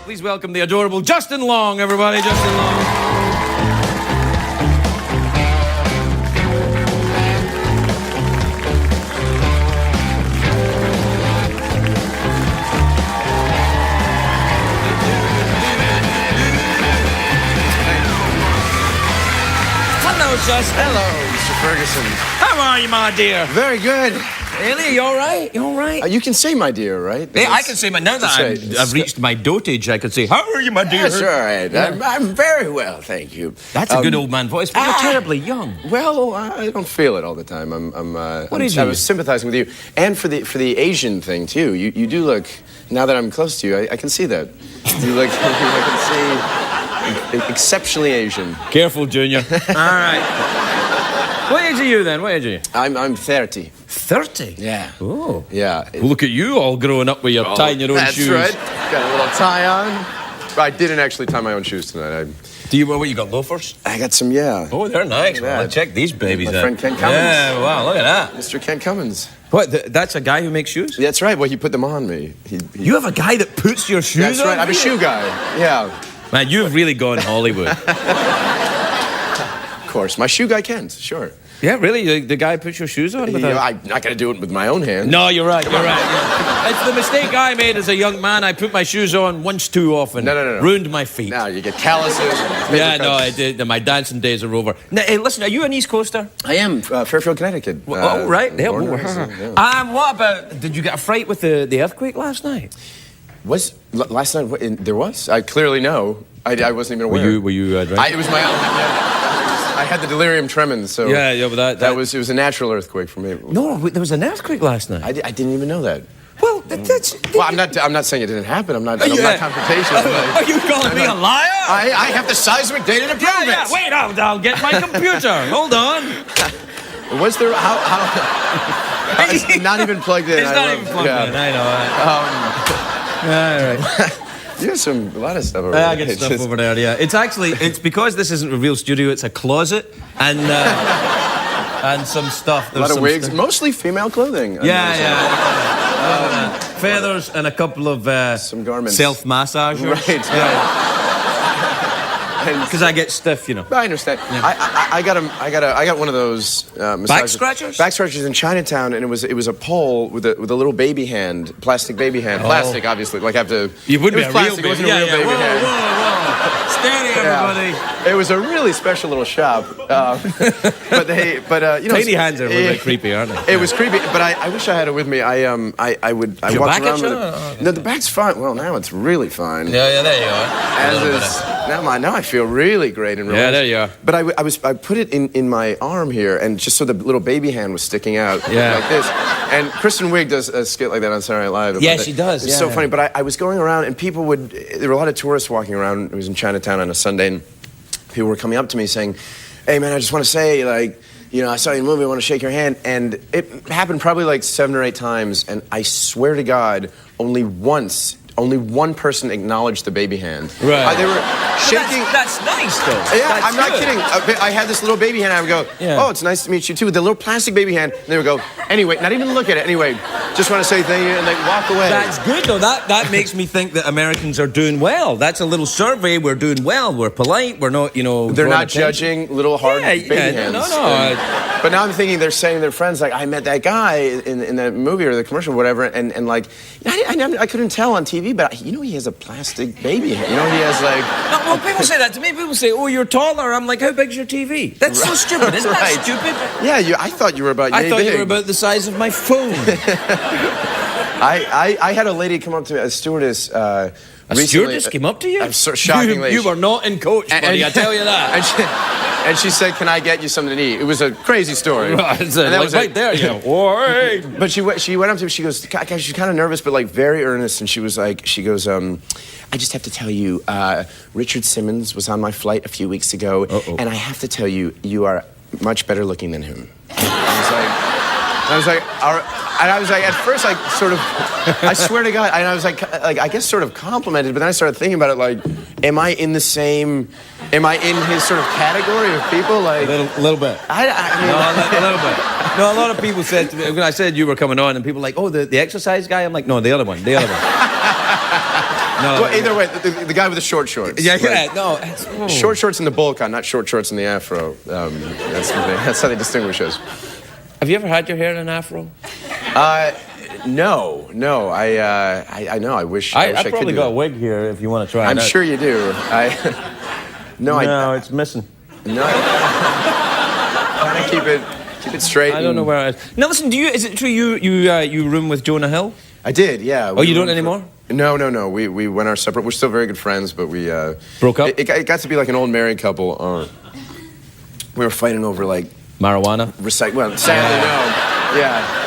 Please welcome the adorable Justin Long, everybody. Justin Long. Hello, Justin. Hello, Mr. Ferguson. How are you, my dear? Very good. Really? You all right? You all right? You can say my dear, right? Hey, I can say my... Now that I've reached my dotage, I can say, how are you, my dear? That's all right. Yeah. I'm very well, thank you. That's a good old man voice, but you're terribly young. Well, I don't feel it all the time. I was sympathizing with you. And for the Asian thing, too. You do look... Now that I'm close to you, I can see that. You look... I can see... exceptionally Asian. Careful, Junior. All right. What age are you, then? What age are you? I'm 30. 30? Yeah. Oh. Yeah. Well, look at you all growing up with your tying your own shoes. That's right. Got a little tie on. I didn't actually tie my own shoes tonight. Do you, what, you got loafers? I got some, yeah. Oh, they're nice. Well, check these babies out. My friend Ken Cummins. Yeah, wow, look at that. Mr. Ken Cummins. What, that's a guy who makes shoes? That's right. Well, he put them on me. You have a guy that puts your shoes on? That's right. I'm a shoe guy. Yeah. Man, you've really gone Hollywood. Of course. My shoe guy Ken, sure. Yeah, really? The guy puts your shoes on? I'm not going to do it with my own hand. No, you're right. You're right. Yeah. It's the mistake I made as a young man. I put my shoes on once too often. No. Ruined my feet. No, you get calluses. Yeah, no, I did. My dancing days are over. Now, hey, listen, are you an East Coaster? I am. Fairfield, Connecticut. Oh, right. Yeah, yeah. What about... Did you get a fright with the earthquake last night? Last night, there was? I clearly know. I wasn't even aware. Were you right? It was my own... I had the delirium tremens, so... Yeah, but it was a natural earthquake for me. No, there was an earthquake last night. I didn't even know that. Well, that's... Well, I'm not saying it didn't happen. I'm not confrontational. Are you calling me a liar? I have the seismic data to prove it. Yeah, wait, I'll get my computer. Hold on. Was there... How it's not even plugged in. It's not even plugged in, I know. All right. You have a lot of stuff over there. I get stuff over there, yeah. It's because this isn't a real studio, it's a closet, and some stuff. There's a lot of wigs, mostly female clothing. Yeah. Feathers and a couple of some garments. Self-massagers. Right. Yeah. Because I get stiff, you know. I understand. Yeah. I got one of those back scratchers. Back scratchers in Chinatown, and it was a pole with a little baby hand, plastic baby hand, plastic, obviously. Like I have to. You wouldn't be a real baby. It wasn't a real baby hand. Whoa. Steady, everybody. Yeah. It was a really special little shop, tiny hands are a little bit creepy, aren't they? It was creepy, but I wish I had it with me. I walked around with it. No, the back's fine. Well, now it's really fine. Yeah, there you are. Now I feel really great and relaxed. Yeah, there you are. But I put it in my arm here, and just so the little baby hand was sticking out like this. And Kristen Wiig does a skit like that on Saturday Night Live. Yeah, she does. It's so funny. But I was going around, and there were a lot of tourists walking around. It was in Chinatown on a Sunday, and people were coming up to me saying, "Hey, man, I just want to say, like, you know, I saw you in the movie, I want to shake your hand." And it happened probably like 7 or 8 times, and I swear to God, only one person acknowledged the baby hand. Right. They were shaking. That's nice, though. Yeah, that's I'm not kidding. I had this little baby hand. I would go, "Oh, it's nice to meet you too." With the little plastic baby hand, and they would go, "Anyway," not even look at it. "Anyway, just want to say thank you," and they walk away. That's good, though. That makes me think that Americans are doing well. That's a little survey. We're doing well. We're polite. We're not, you know. They're not judging little hard baby hands. No. But now I'm thinking they're saying to their friends, like, "I met that guy in that movie or the commercial or whatever," and like, I couldn't tell on TV, but he has a plastic baby hand. He has like... No, well, people say that to me. People say, "Oh, you're taller." I'm like, "How big's your TV?" That's so stupid. Isn't that stupid? Yeah, I thought you were about I thought you were about the size of my phone. I had a lady come up to me, a stewardess, A stewardess came up to you? Shockingly. You were not in coach, buddy, I tell you that. And she said, "Can I get you something to eat?" It was a crazy story. Right, and that was right there, you know. But she went up to me, she goes, she's kind of nervous, but like very earnest, and she goes, "I just have to tell you, Richard Simmons was on my flight a few weeks ago, and I have to tell you, you are much better looking than him." I was like, all right. And I was like, at first, like, sort of, I swear to God, and I was like, I guess sort of complimented, but then I started thinking about it, like, am I in his sort of category of people? Like, a little bit. I mean, a little bit. No, a lot of people said to me, when I said you were coming on, and people were like, "Oh, the exercise guy?" I'm like, "No, the other one. No. Well, either way, the guy with the short shorts. Yeah, Right. no. Short shorts in the bowl cut, not short shorts in the afro. That's how they distinguish us. Have you ever had your hair in an afro? No. I know. I wish I I've could probably do got that. a wig here if you want to try it I'm out. sure you do. No, it's missing. No. Kind of keep it straight. I don't know where it is. Now listen, is it true you room with Jonah Hill? I did, yeah. Oh, you don't anymore? No. We went our separate. We're still very good friends, but we broke up. It got to be like an old married couple. We were fighting over like marijuana. Well, sadly, no. Yeah.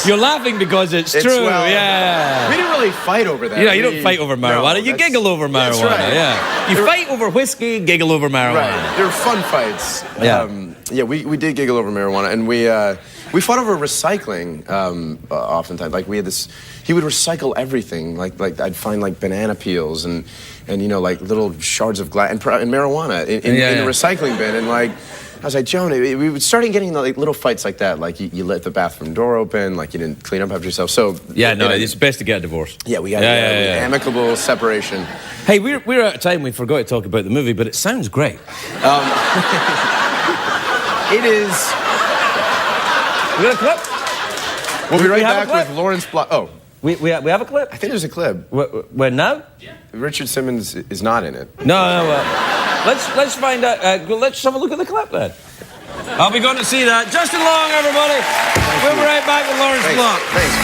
You're laughing because it's true. Well, yeah. We didn't really fight over that. You don't fight over marijuana. No, you giggle over marijuana. That's right. Yeah. You fight over whiskey, giggle over marijuana. Right. They're fun fights. Yeah. We did giggle over marijuana, and we fought over recycling. Oftentimes, like we had this. He would recycle everything. Like I'd find like banana peels and like little shards of glass and marijuana in the recycling bin, and like. I was like, Joan, we were starting getting like little fights like that. Like you let the bathroom door open, like you didn't clean up after yourself. So it's best to get a divorce. Yeah, we got amicable separation. Hey, we're out of time. We forgot to talk about the movie, but it sounds great. It is. We got a clip. We'll be right back with Lawrence Block. Oh, we have a clip. I think there's a clip. When now? Yeah. Richard Simmons is not in it. No. Let's find out. Let's have a look at the clip then. I'll be going to see that. Justin Long, everybody. We'll be right back with Lawrence Block. Thanks,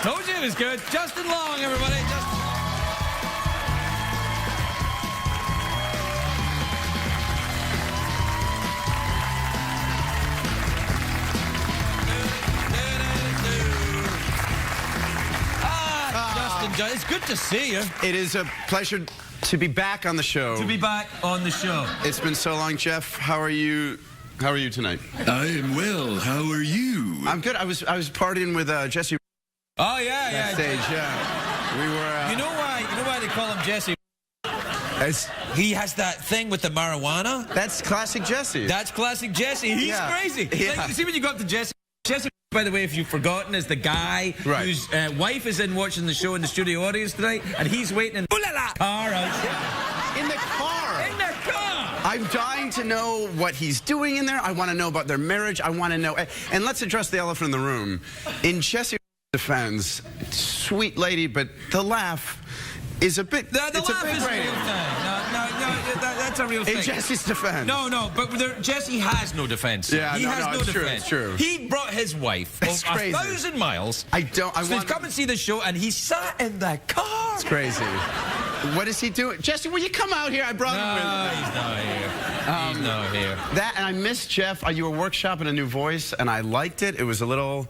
Joe. Told you it was good. Justin Long, everybody. It's good to see you. It is a pleasure to be back on the show. To be back on the show. It's been so long, Jeff. How are you? How are you tonight? I am well. How are you? I'm good. I was partying with Jesse. Oh yeah. Stage, yeah. We were. You know why they call him Jesse? He has that thing with the marijuana. That's classic Jesse. That's classic Jesse. He's crazy. Yeah. Like, see when you go up to Jesse. Jesse, by the way, if you've forgotten, is the guy whose wife is in watching the show in the studio audience tonight, and he's waiting in car outside. In the car. In the car. I'm dying to know what he's doing in there. I want to know about their marriage. I want to know. And let's address the elephant in the room. In Jesse's defense, sweet lady, but the laugh is a bit. The it's laugh a big is a rating. real thing. That's a real thing. In Jesse's defense. No, but Jesse has no defense. Yeah, he has no it's defense. True, it's true. He brought his wife It's crazy. 1,000 miles. I to come and see the show, and he sat in the car. It's crazy. What is he doing? Jesse, will you come out here? I brought him with. He's not here. He's not here. That, and I missed Jeff. You were workshopping a new voice, and I liked it. It was a little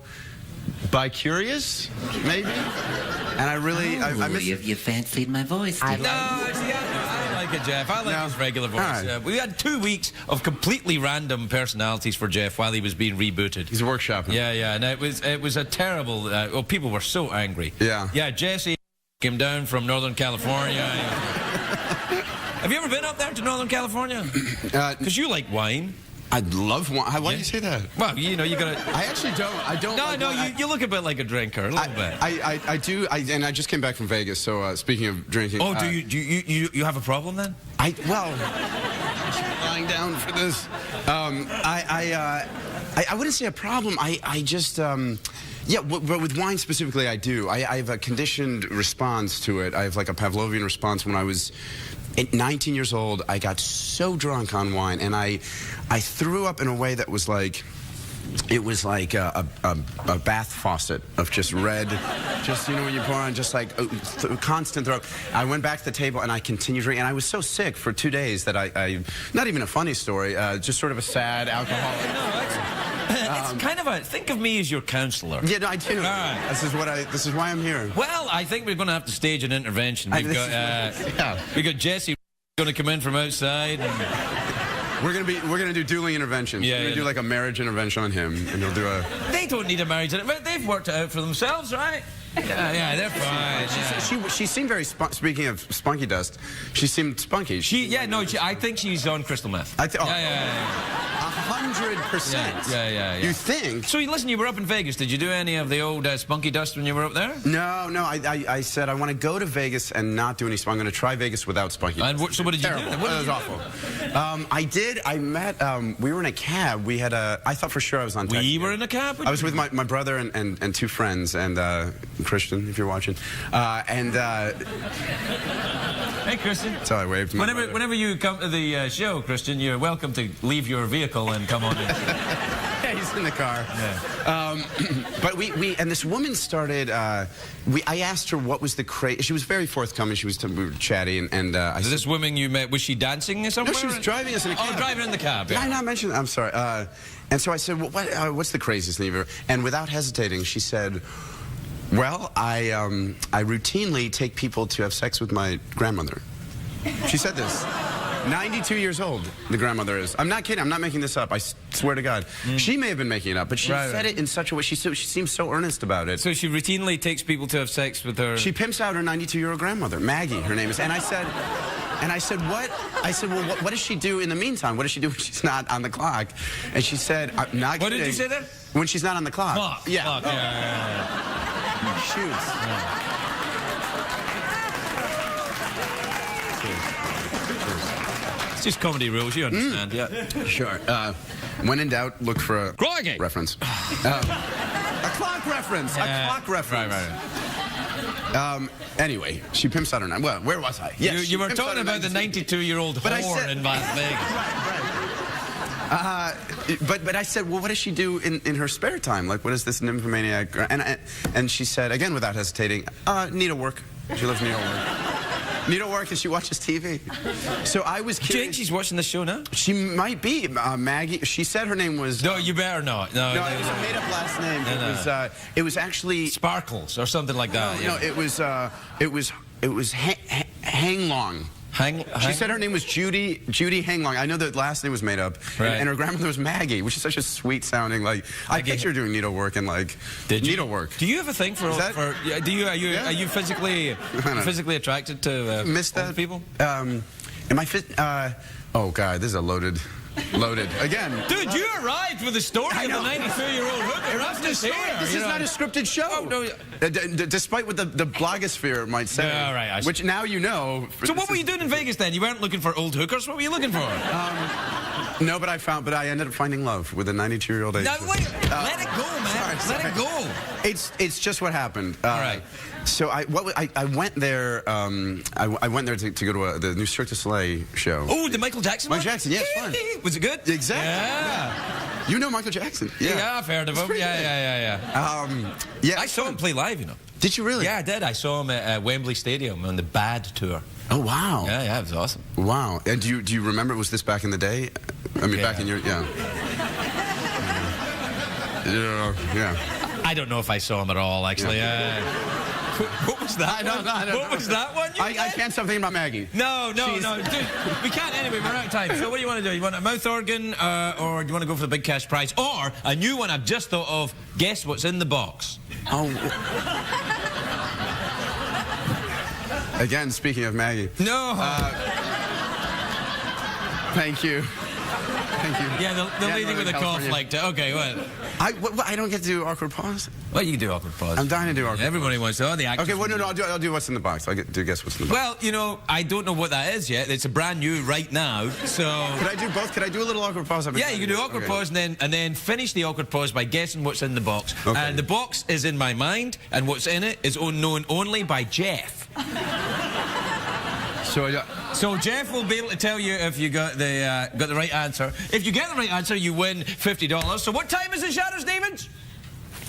bi-curious, maybe. And I really, I missed it. You fancied my voice. I like it, Jeff. I like his regular voice. Right. We had 2 weeks of completely random personalities for Jeff while he was being rebooted. He's workshopping. Yeah, and it was a terrible. People were so angry. Yeah. Jesse came down from Northern California. Have you ever been up there to Northern California? Because you like wine. I love wine. Why do you say that? Well, you gotta. I actually don't. I don't. No, you look a bit like a drinker, a little bit. I do. And I just came back from Vegas. So speaking of drinking. Oh, do you have a problem then? Well, lying down for this. I wouldn't say a problem. I just. Yeah, but with wine specifically, I do. I have a conditioned response to it. I have like a Pavlovian response. When I was at 19 years old, I got so drunk on wine, and I threw up in a way that was like, it was like a bath faucet of just red, just, when you pour on, just like constant throw. I went back to the table and I continued drinking, and I was so sick for 2 days that I not even a funny story, just sort of a sad alcoholic. It's kind of think of me as your counselor. Yeah, no, I do. All right. This is why I'm here. Well, I think we're going to have to stage an intervention. We got Jesse going to come in from outside. And we're gonna do dueling interventions. We're gonna do like a marriage intervention on him, and he'll do a. They don't need a marriage intervention. They've worked it out for themselves, right? Yeah, they're fine. She seemed very, speaking of spunky dust, she seemed spunky. I think she's on crystal meth. Yeah. 100%. Yeah. You think? So listen, you were up in Vegas. Did you do any of the old spunky dust when you were up there? No. I said I want to go to Vegas and not do any spunk. I'm going to try Vegas without spunky dust. And so what did you do? It was awful. I met, we were in a cab. We had I thought for sure I was on text. We were in a cab? I was with my brother and two friends, and Christian, if you're watching. Hey, Christian. That's how I waved. Whenever you come to the show, Christian, you're welcome to leave your vehicle and come on in. Yeah, he's in the car. Yeah. But and this woman started. I asked her what was the craze. She was very forthcoming. We were chatty, and I said, this woman you met, was she dancing somewhere? No, she was driving us in a cab. Oh, driving in the cab. Did I not mention that? I'm sorry. And so I said, well, what's the craziest thing you've ever? And without hesitating, she said, well, I routinely take people to have sex with my grandmother. She said this. 92 years old, the grandmother is. I'm not kidding. I'm not making this up. I swear to God. She may have been making it up, but she said it in such a way. She seems so earnest about it. So she routinely takes people to have sex with her. She pimps out her 92-year-old grandmother, Maggie. Her name is. And I said, what? I said, well, what does she do in the meantime? What does she do when she's not on the clock? And she said, I'm not kidding. What did you say there? When she's not on the clock. Clock. Yeah. Clock. Oh. Yeah. Shoots. Yeah. It's just comedy rules, you understand, yeah. Sure. When in doubt, look for a Crikey. reference. A clock reference. A clock reference. Right. Anyway, she pimps out her name. Well, where was I? Yes, you were talking about the 92-year-old whore in Las Vegas. But I said, well, what does she do in her spare time? Like, what is this nymphomaniac? And she said, again, without hesitating, needlework. She loves needlework. Needlework, and she watches TV. So I was curious. Do you think she's watching the show now? She might be. Maggie, she said her name was... No, you better not. No, it was a made-up last name. No. It was actually... Sparkles or something like that. No, it was Hang Long. She said her name was Judy Hanglong. I know the last name was made up, and her grandmother was Maggie, which is such a sweet sounding. Like I picture her doing needlework and like needlework. Do you have a thing for? Are you physically attracted to old people? Am I fit? Oh God, this is a loaded. Again. Dude, you arrived with the story of the 92-year-old hooker. This is not a scripted show. Oh, no. Despite what the blogosphere might say. Yeah, right. Which now you know. So what were you doing in Vegas then? You weren't looking for old hookers? What were you looking for? No, but I ended up finding love with a 92-year-old age. No, wait. Let it go, man. Sorry. Let it go. It's just what happened. All right. So I went there. I went there to go to the new Cirque du Soleil show. Oh, the Michael Jackson one? Michael Jackson, yeah, it's fun. Was it good? Exactly. Yeah. You know Michael Jackson. Yeah, I've heard of him. Yeah. I saw him play live, you know. Did you really? Yeah, I did. I saw him at Wembley Stadium on the Bad tour. Oh, wow. Yeah, it was awesome. Wow. And do you remember, was this back in the day? I mean, back in your, yeah. I don't know if I saw him at all, actually. What was that? What was that one? I can't stop thinking about Maggie. No. Dude, we can't anyway. We're out of time. So what do you want to do? You want a mouth organ, or do you want to go for the big cash prize? Or a new one I've just thought of. Guess what's in the box? Oh. Again, speaking of Maggie. No. Thank you. Yeah, the lady with the cough like that. Okay, what? I don't get to do awkward pause. Well, you can do awkward pause. I'm dying to do awkward pause. Everybody wants to. The actors. Okay, well, no, I'll do what's in the box. I'll do guess what's in the box. Well, you know, I don't know what that is yet. It's a brand new right now, so... Could I do both? Could I do a little awkward pause? Yeah, you can do awkward pause and then finish the awkward pause by guessing what's in the box. Okay. And the box is in my mind, and what's in it is known only by Jeff. So Jeff will be able to tell you if you got the right answer. If you get the right answer, you win $50. So what time is it, Shadow Stevens?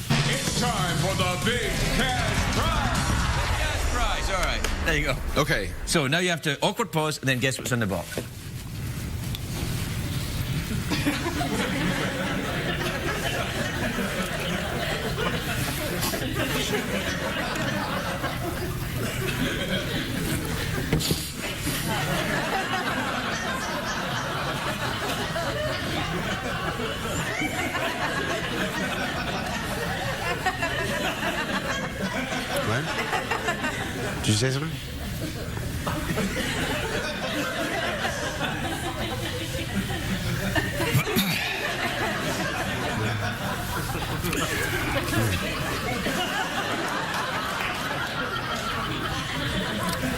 It's time for the big cash prize. Big cash prize. All right. There you go. Okay. So now you have to awkward pause and then guess what's in the box. Did you say something?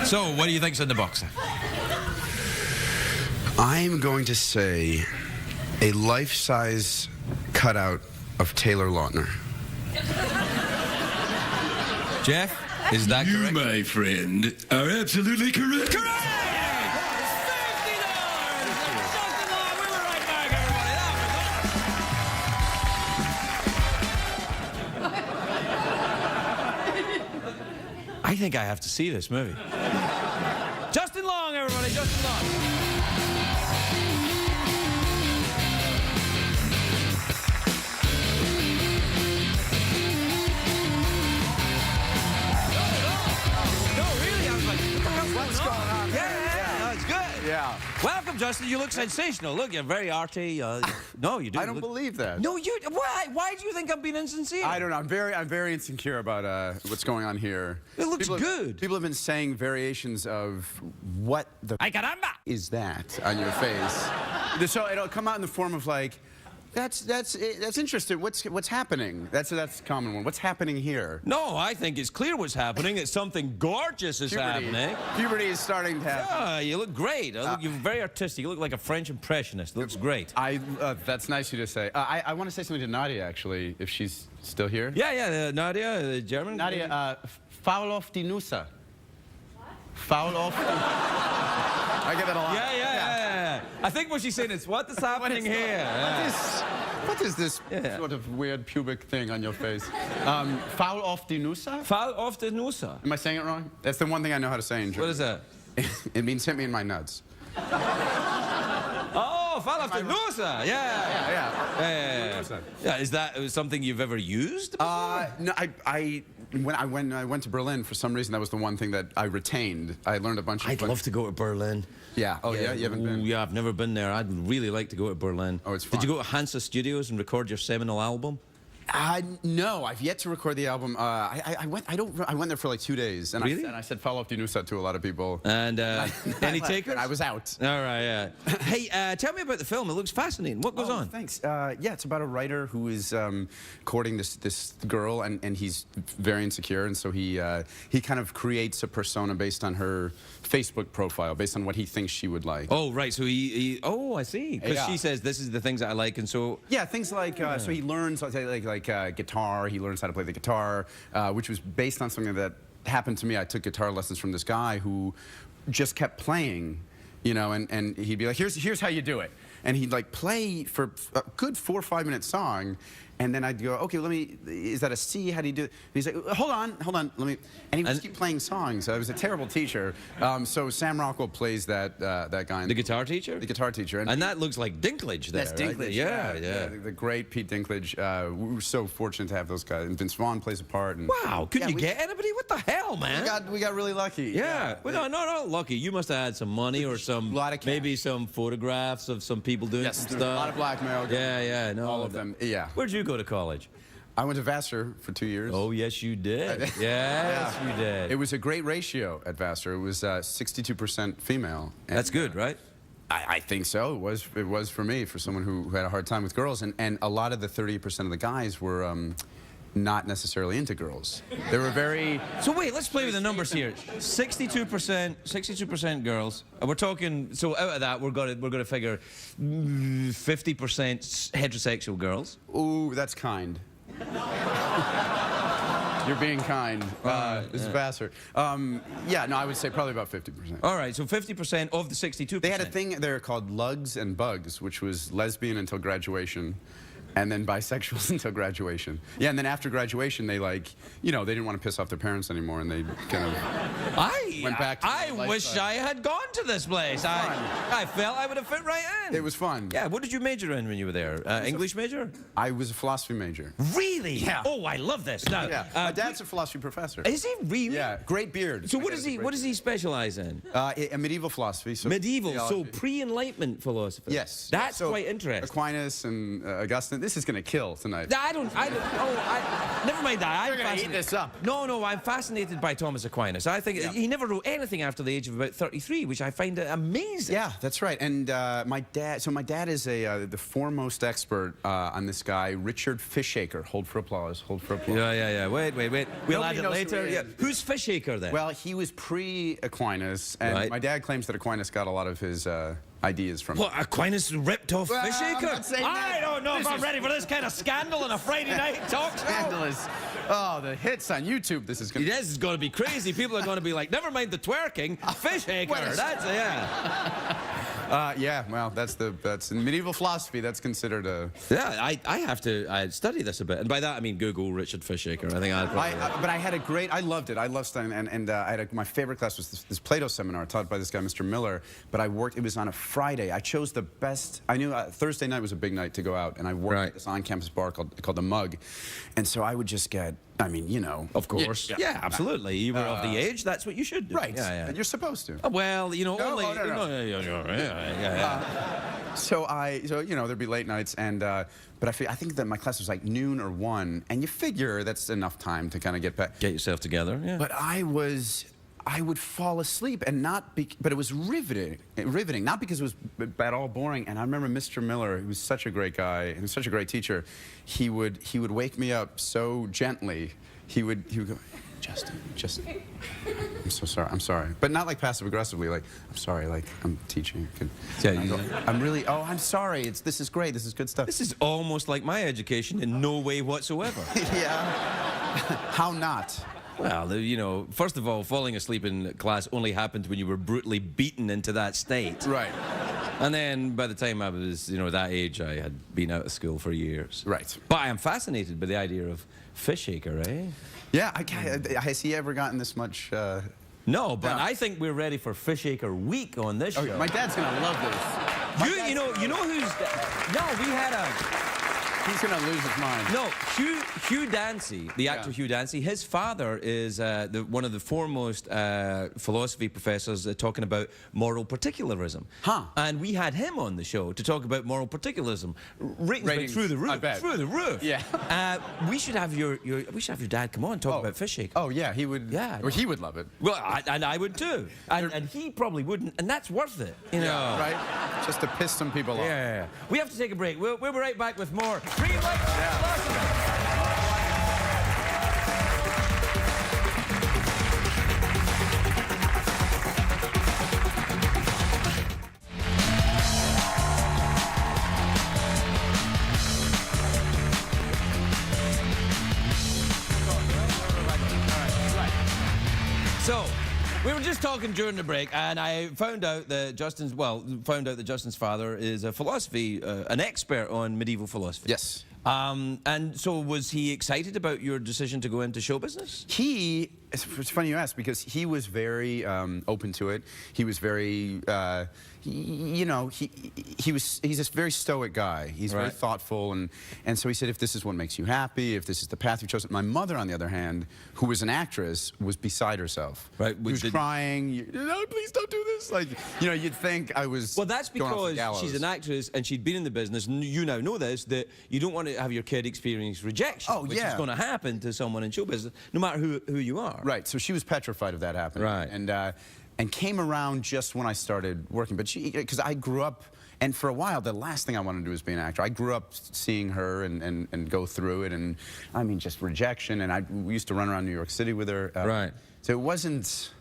So, what do you think's in the box? I'm going to say a life-size cutout of Taylor Lautner. Jeff, is that correct? You, my friend, are absolutely correct. Correct! $50! Justin Long, we were right back, everybody. I think I have to see this movie. Justin Long, everybody, Justin Long. Yeah. Welcome, Justin. You look sensational. Look, you're very arty. No, you do. I don't believe that. No, you. Why do you think I'm being insincere? I don't know. I'm very insecure about what's going on here. It looks good. People have been saying variations of what the Ay caramba! is that on your face. So it'll come out in the form of like, that's interesting. What's happening? That's a common one. What's happening here? No, I think it's clear what's happening. That something gorgeous is happening. Puberty is starting to happen. Yeah, you look great. You're very artistic. You look like a French impressionist. Looks great. That's nice of you to say. I want to say something to Nadia, actually, if she's still here. Yeah, Nadia, the German. Nadia, faul auf die Nüsse. Faul auf die... I get that a lot. Yeah. I think what she's saying is, what is happening here? What is this sort of weird pubic thing on your face? Faul auf die Nüsse? Faul auf die Nüsse. Am I saying it wrong? That's the one thing I know how to say in German. What is that? It means hit me in my nuts. Oh, faul auf die Nüsse. Yeah. Is that something you've ever used before? No, when I went to Berlin, for some reason, that was the one thing that I retained. I learned a bunch of... I'd love to go to Berlin. Yeah. Oh, yeah? You haven't been? Yeah, I've never been there. I'd really like to go to Berlin. Oh, it's fun. Did you go to Hansa Studios and record your seminal album? No, I've yet to record the album. I went there for like 2 days, and really? I said "Follow up the new set" to a lot of people. And any takers? I was out. All right, yeah. Hey, tell me about the film. It looks fascinating. What goes on? Thanks. Yeah, it's about a writer who is courting this girl, and he's very insecure, and so he kind of creates a persona based on her Facebook profile, based on what he thinks she would like. Oh, right. So he I see. Because she says this is the things that I like, and so yeah, things like so he learns like guitar. He learns how to play the guitar, which was based on something that happened to me. I took guitar lessons from this guy who just kept playing, you know, and he'd be like, here's how you do it, and he'd like play for a good 4 or 5 minute song. And then I'd go, okay, is that a C? How do you do it? And he's like, hold on, let me, and he would just keep playing songs. I was a terrible teacher. So Sam Rockwell plays that guy. The guitar teacher? The guitar teacher. And that looks like Dinklage there, That's right? Dinklage, yeah. The great Pete Dinklage. We were so fortunate to have those guys. And Vince Vaughn plays a part. And wow, couldn't you get anybody? What the hell, man? We got really lucky. Yeah. Well, no, lucky. You must have had some money or some, maybe some photographs of some people doing some stuff. A lot of blackmail. Yeah, no. All of them, yeah. Where'd you go to college? I went to Vassar for 2 years. Oh, yes, you did. Yes, you did. It was a great ratio at Vassar. It was 62% female. And, that's good, right? I think so. It was for me, for someone who had a hard time with girls. And a lot of the 30% of the guys were not necessarily into girls. They were very... So wait, let's play with the numbers here. 62% girls. We're talking, so out of that, we're gonna figure 50% heterosexual girls. Ooh, that's kind. You're being kind. This is Vassar. Yeah, no, I would say probably about 50%. All right, so 50% of the 62%. They had a thing there called Lugs and Bugs, which was lesbian until graduation, and then bisexuals until graduation. Yeah, and then after graduation, they they didn't want to piss off their parents anymore, and they kind of... went back to I wish I had gone to this place. I felt I would have fit right in. It was fun. Yeah, what did you major in when you were there? English major? I was a philosophy major. Really? Yeah. Oh, I love this. Now, Yeah. My dad's a philosophy professor. Is he really? Yeah, great beard. So what does he specialize in? Medieval philosophy. So Medieval, theology. so pre-Enlightenment philosophy. Yes. That's So quite interesting. Aquinas and Augustine. This is going to kill tonight. Never mind that. You're gonna eat this up. No, I'm fascinated by Thomas Aquinas. I think he never wrote anything after the age of about 33, which I find amazing. Yeah, that's right. And my dad is the foremost expert on this guy, Richard Fishacre. Hold for applause. Hold for applause. Yeah. Wait. We'll add it later. Who he Yeah. is. Who's Fishacre then? Well, he was pre-Aquinas, and my dad claims that Aquinas got a lot of his ideas from. What, Aquinas ripped off Well, Fishacre? I'm not saying that. I don't know if I'm ready for this kind of scandal on a Friday night talk show. Scandalous. Oh, the hits on YouTube. This is going to. This is going to be crazy. People are going to be like, never mind the twerking, Fishacre. That's Yeah, well, that's in medieval philosophy. That's considered a. Yeah, I have to study this a bit, and by that I mean Google Richard Fishacre. I think But I had a great. I loved it. I loved studying, and I had my favorite class was this Plato seminar taught by this guy, Mr. Miller. But I worked. It was on a Friday. I chose the best. I knew Thursday night was a big night to go out, and I worked at this on-campus bar called the Mug, and so I would just get. I mean, you know. Of course. Yeah, absolutely. You were of the age. That's what you should do. Right. Yeah. And you're supposed to. Well, you know, No, only. no. So you know, there'd be late nights, and but I think that my class was like noon or 1, and you figure that's enough time to kind of get back. Get yourself together. Yeah. But I would fall asleep, and but it was riveting, not because it was at all boring. And I remember Mr. Miller, who was such a great guy and was such a great teacher, he would wake me up so gently. He would go, Justin, I'm so sorry. I'm sorry. But not like passive aggressively, like, I'm sorry, like, I'm teaching. I'm really, I'm sorry. This is great. This is good stuff. This is almost like my education in no way whatsoever. Yeah. How not? Well, you know, first of all, falling asleep in class only happened when you were brutally beaten into that state. Right. And then by the time I was, you know, that age, I had been out of school for years. Right. But I am fascinated by the idea of Fishacre, eh? Yeah, has he ever gotten this much? No, but I think we're ready for Fishacre Week on this show. Yeah. My dad's gonna love this. You know who's... No, we had a... He's gonna lose his mind. No, Hugh Dancy, the actor Hugh Dancy, his father is one of the foremost philosophy professors talking about moral particularism. Huh. And we had him on the show to talk about moral particularism. Ratings went through the roof. I bet. Through the roof. Yeah. We should have your dad come on and talk about Fishacre. Oh yeah, he would. Yeah. Well, he would love it. Well, I would too. And he probably wouldn't, and that's worth it. You know. Yeah, right? Just to piss some people off. Yeah. We have to take a break. We'll be right back with more philosophy. So, we were just talking during the break, and I found out that Justin's father is a philosophy, an expert on medieval philosophy. Yes. And so was he excited about your decision to go into show business? It's funny you ask, because he was very open to it. He was very, you know, he's this very stoic guy. He's very thoughtful, and so he said, if this is what makes you happy, if this is the path you've chosen. My mother, on the other hand, who was an actress, was beside herself. Right. She was crying, no, please don't do this. Like, you know, you'd think I was. Well, that's because she's an actress and she'd been in the business, and you now know this, that you don't want to have your kid experience rejection, which is going to happen to someone in show business, no matter who you are. Right. So she was petrified of that happening. Right. And came around just when I started working. But because I grew up, and for a while, the last thing I wanted to do was be an actor. I grew up seeing her and go through it, and I mean, just rejection. And we used to run around New York City with her. Right. So it wasn't.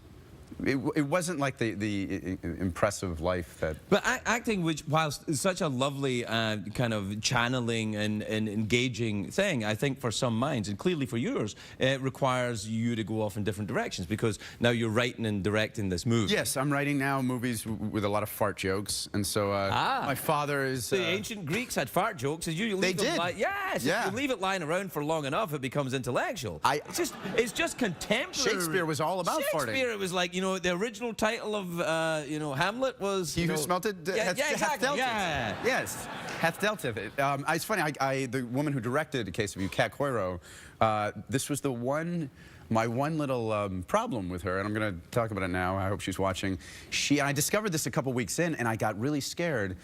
It wasn't like the impressive life that. But acting, which whilst is such a lovely kind of channeling and engaging thing, I think for some minds, and clearly for yours, it requires you to go off in different directions, because now you're writing and directing this movie. Yes, I'm writing now movies with a lot of fart jokes, and so my father is. The ancient Greeks had fart jokes. You leave them yes, if you leave it lying around for long enough, it becomes intellectual. It's just contemporary. Shakespeare was all about farting. Shakespeare, it was like, you know, know, the original title of, you know, Hamlet was... He who smelt it hath exactly. dealt it. Yeah. Yes, hath dealt it. It's funny, the woman who directed A Case of You, Kat Coiro, this was my one little problem with her, and I'm going to talk about it now. I hope she's watching. I discovered this a couple weeks in, and I got really scared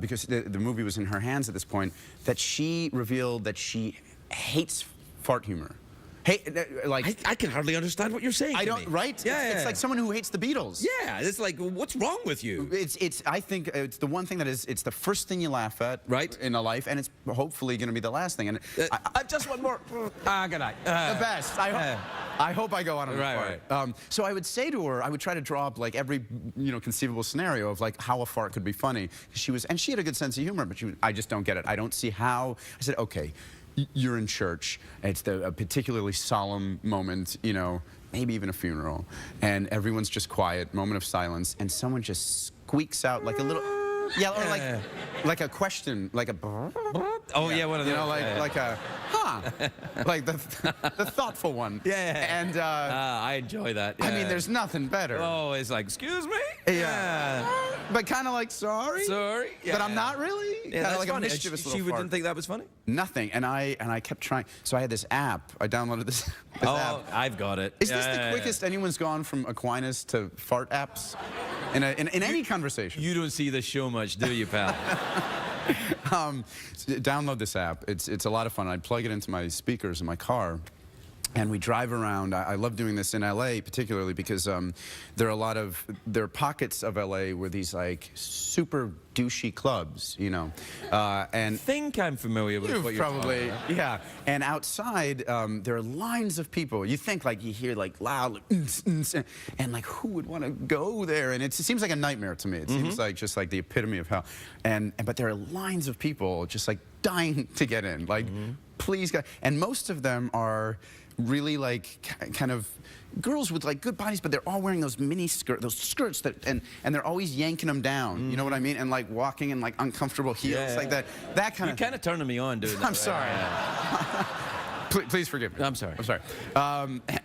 because the movie was in her hands at this point, that she revealed that she hates fart humor. Hey, like I can hardly understand what you're saying. I don't, right? Yeah, it's like someone who hates the Beatles. Yeah, it's like, what's wrong with you? I think it's the one thing that it's the first thing you laugh at, right, in a life, and it's hopefully going to be the last thing. And just one more. Good night. The best. I hope I go on a right, fart. So I would say to her, I would try to draw up like every conceivable scenario of like how a fart could be funny. And she had a good sense of humor, but I just don't get it. I don't see how. I said, okay. You're in church. It's a particularly solemn moment, you know, maybe even a funeral, and everyone's just quiet, moment of silence, and someone just squeaks out like a little, or like a question, like a. Oh yeah, one of those. You know, like a, huh, like the thoughtful one. Yeah. And I enjoy that. Yeah. I mean, there's nothing better. Oh, it's like, excuse me. Yeah. But kind of like sorry. Sorry. Yeah. But I'm not really. Yeah, Kind of like funny. a mischievous little She fart. didn't think that was funny. Nothing, and I kept trying. So I had this app. I downloaded this app. I've got it. Is this the quickest anyone's gone from Aquinas to fart apps in any conversation? You don't see this show much, do you, pal? Download this app. It's a lot of fun. I plug it into my speakers in my car, and we drive around. I love doing this in LA particularly because there are pockets of LA where these like super douchey clubs, you know. And I think I'm familiar with what you're probably, talking about. yeah. And outside, there are lines of people. You think like you hear like loud, like, and like who would want to go there? And it seems like a nightmare to me. It seems like just like the epitome of hell. But there are lines of people just like dying to get in. Like, please, God. And most of them are really like kind of girls with like good bodies, but they're all wearing those mini skirts that and they're always yanking them down. You know what I mean? And like walking in like uncomfortable heels like that. That kind of. You're kind of turning me on doing that. I'm sorry. Please forgive me. I'm sorry. I'm sorry.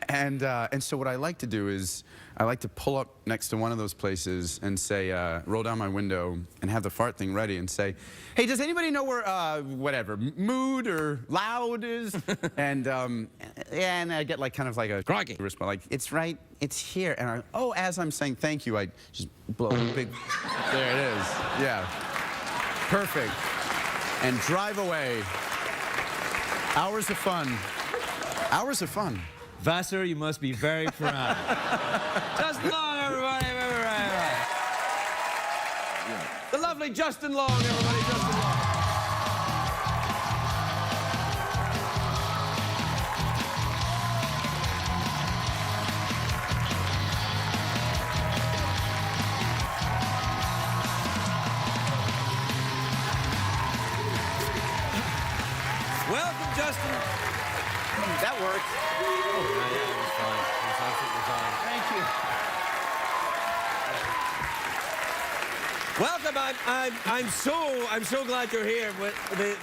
And so what I like to do is I like to pull up next to one of those places and say, roll down my window and have the fart thing ready and say, hey, does anybody know where whatever mood or loud is? and I get like kind of like a crikey response, like it's here. And as I'm saying thank you, I just blow a big. There it is. Yeah. Perfect. And drive away. Hours of fun. Hours of fun. Vassar, you must be very proud. Justin Long, everybody. The lovely Justin Long, everybody. Justin Long. Welcome, Justin. That worked. Oh, yeah, it was fine. It was absolutely fine. Thank you. Welcome. I'm so glad you're here.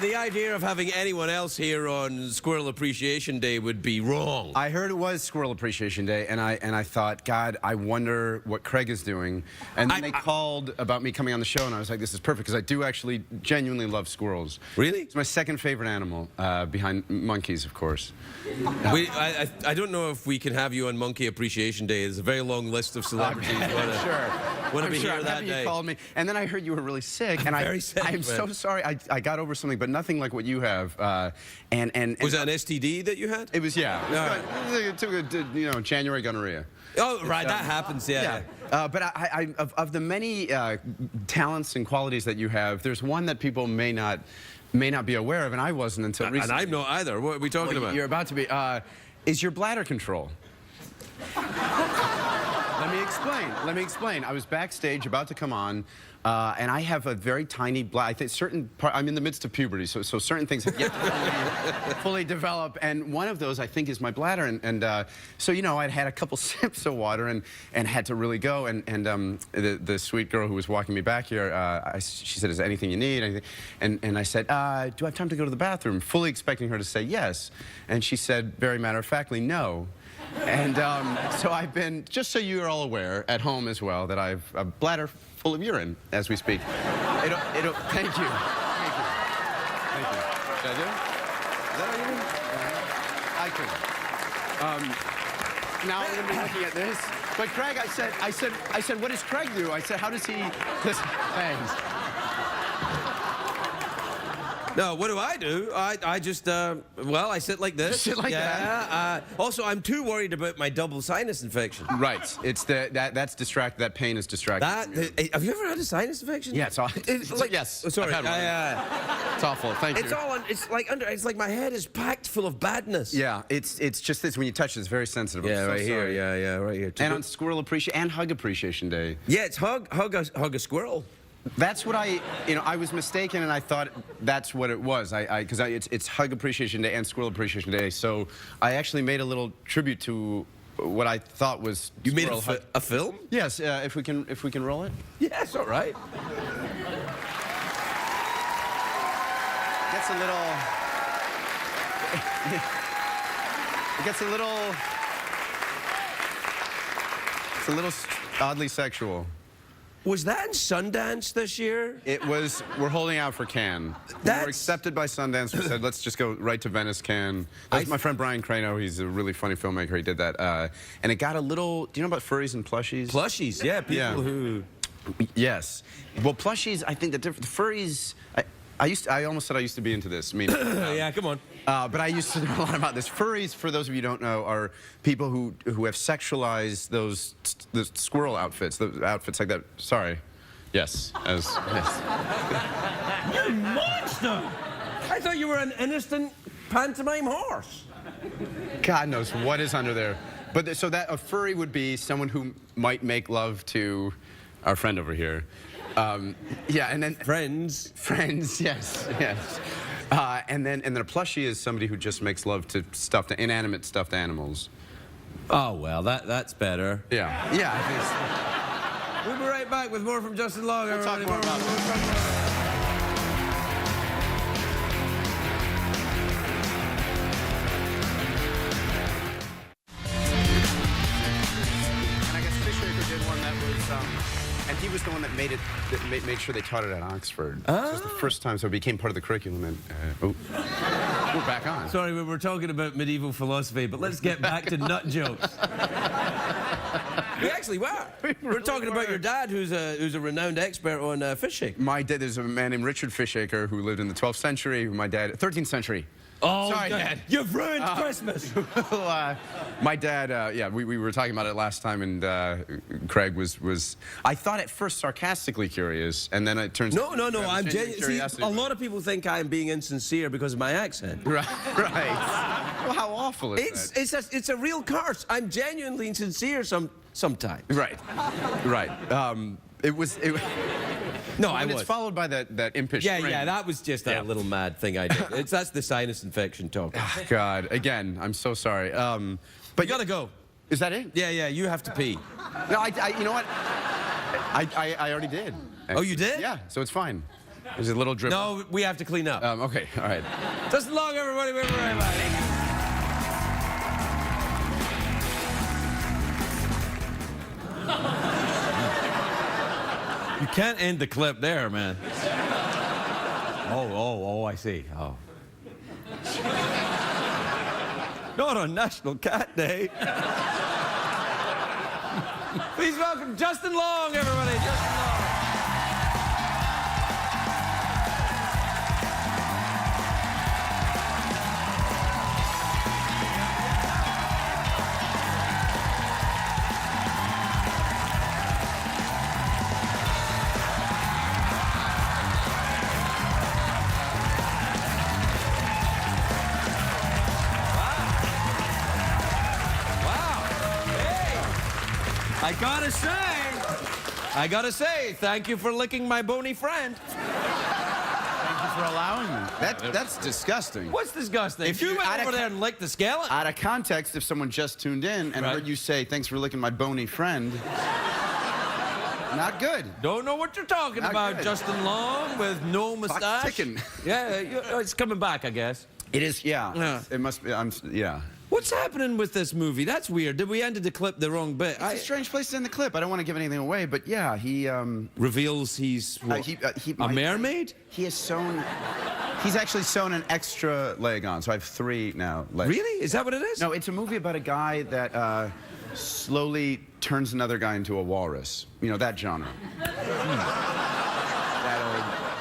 The idea of having anyone else here on Squirrel Appreciation Day would be wrong. I heard it was Squirrel Appreciation Day, and I thought, God, I wonder what Craig is doing. And then they called about me coming on the show, and I was like, this is perfect, because I do actually genuinely love squirrels. Really? It's my second favorite animal, behind monkeys, of course. I don't know if we can have you on Monkey Appreciation Day. There's a very long list of celebrities. Sure. Want to be here I'm that happy day. You called me, and then I heard you were really sick, and very sick, I'm so sorry. I got over something, but nothing like what you have. And was that an STD that you had? It was, yeah. It took January gonorrhea. Oh, right, that happens, yeah. But of the many talents and qualities that you have, there's one that people may not be aware of, and I wasn't until recently. And I'm not either. What are we talking about? You're about to be. Is your bladder control? Let me explain. I was backstage about to come on, and I have a very tiny bladder. I think I'm in the midst of puberty, so certain things have yet to fully develop, and one of those I think is my bladder. So I'd had a couple sips of water and had to really go. And the sweet girl who was walking me back here, she said, "Is there anything you need?" Anything? And I said, "Do I have time to go to the bathroom?" Fully expecting her to say yes, and she said, very matter-of-factly, "No." And so I've been, just so you're all aware, at home as well, that I've a bladder full of urine as we speak. Thank you. Thank you. Thank you. Did I do it? Is that all you do? I could. Now I'm gonna be looking at this. But Craig, I said, what does Craig do? I said, how does he? Thanks. No, what do? I just, well, I sit like this. You sit like that? Also, I'm too worried about my double sinus infection. Right. It's that's distracted. That pain is distracted. Have you ever had a sinus infection? Yeah, it's like, yes. Oh, sorry. I've had one. It's awful. Thank you. It's like my head is packed full of badness. Yeah, it's just this. When you touch it, it's very sensitive. Yeah, I'm so right here. sorry. Yeah, right here. And on Squirrel Appreciation and Hug Appreciation Day. Yeah, it's hug a squirrel. That's what I was mistaken, and I thought that's what it was. Because it's Hug Appreciation Day and Squirrel Appreciation Day, so I actually made a little tribute to what I thought was. You made a film? Yes, if we can roll it. Yes, all right. Gets a little. It gets a little. It's a little oddly sexual. Was that in Sundance this year? It was. We're holding out for Cannes. We were accepted by Sundance. We said, let's just go right to Venice, Cannes. That was my friend Brian Crano. He's a really funny filmmaker. He did that. And it got a little. Do you know about furries and plushies? Plushies, yeah. People who. Yes. Well, plushies. I think the furries. I almost said I used to be into this. I mean, yeah, come on. But I used to know a lot about this. Furries, for those of you who don't know, are people who have sexualized the squirrel outfits, the outfits like that. Sorry. Yes. Yes. You monster! I thought you were an innocent pantomime horse. God knows what is under there. But so that a furry would be someone who might make love to our friend over here. Yeah, and then friends, yes. And then a plushie is somebody who just makes love to inanimate stuffed animals. Oh well, that's better. Yeah, I think so. We'll be right back with more from Justin Long. We'll talk more about this. And I guess Fishraker did one that was. And he was the one that made sure they taught it at Oxford. Oh. It was the first time, so it became part of the curriculum. And we're back on. Sorry, we were talking about medieval philosophy, but let's get back to nut jokes. We actually were. We're talking about your dad, who's a renowned expert on fishing. My dad, there's a man named Richard Fishaker who lived in the 12th century. My dad, 13th century. Oh, sorry, Dad. You've ruined Christmas. My dad, yeah, we were talking about it last time, and Craig was. I thought at first sarcastically curious, and then it turns. No. I'm genuine. See, a lot of people think I'm being insincere because of my accent. Right. Well, how awful is that? It's a real curse. I'm genuinely sincere sometimes. Right. It was. No, I was. It's followed by that impish. Yeah, that was just a little mad thing I did. That's the sinus infection talk. Oh, God, again, I'm so sorry. But you gotta go. Is that it? Yeah, you have to pee. No, you know what? I already did. Actually. Oh, you did? Yeah, so it's fine. There's a little drip. No, we have to clean up. Okay, all right. Justin Long, everybody. We'll be right back. You can't end the clip there, man. Oh, I see. Oh. Not on National Cat Day. Please welcome Justin Long, everybody. Justin Long. I gotta say, thank you for licking my bony friend. Thank you for allowing me. That's disgusting. What's disgusting? If you went over there and licked the skeleton. Out of context, if someone just tuned in and heard you say, thanks for licking my bony friend, not good. Don't know what you're talking about, good. Justin Long with no mustache. Ticking. Yeah, it's coming back, I guess. It is, yeah. It must be, yeah. What's happening with this movie? That's weird. Did we ended the clip the wrong bit? It's a strange place to end the clip. I don't want to give anything away, but yeah, he reveals he's what, a mermaid? He has sewn. He's actually sewn an extra leg on, so I have 3 now legs. Really? Is that what it is? No, it's a movie about a guy that slowly turns another guy into a walrus. You know, that genre. That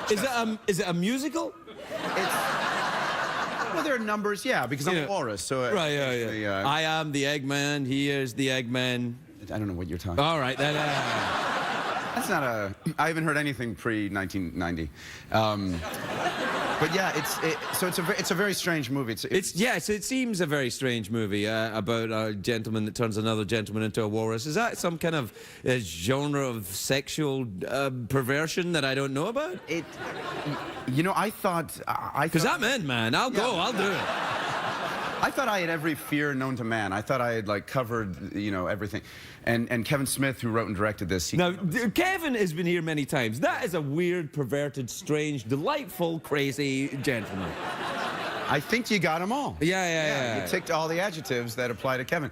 old... Is it a musical? It's... Well, there are numbers, yeah, because I'm a walrus, so... Right, yeah. I am the Eggman, he is the Eggman. I don't know what you're talking about. All right, That's not a... I haven't heard anything pre-1990. But yeah, it's a very strange movie. Yes, it seems a very strange movie about a gentleman that turns another gentleman into a walrus. Is that some kind of genre of sexual perversion that I don't know about? You know, I thought... Because I'm in, man. I'll go. I'll do it. I thought I had every fear known to man. I thought I had, like, covered, you know, everything. And Kevin Smith, who wrote and directed this... Now, Kevin has been here many times. That is a weird, perverted, strange, delightful, crazy gentleman. I think you got them all. Yeah. You ticked all the adjectives that apply to Kevin.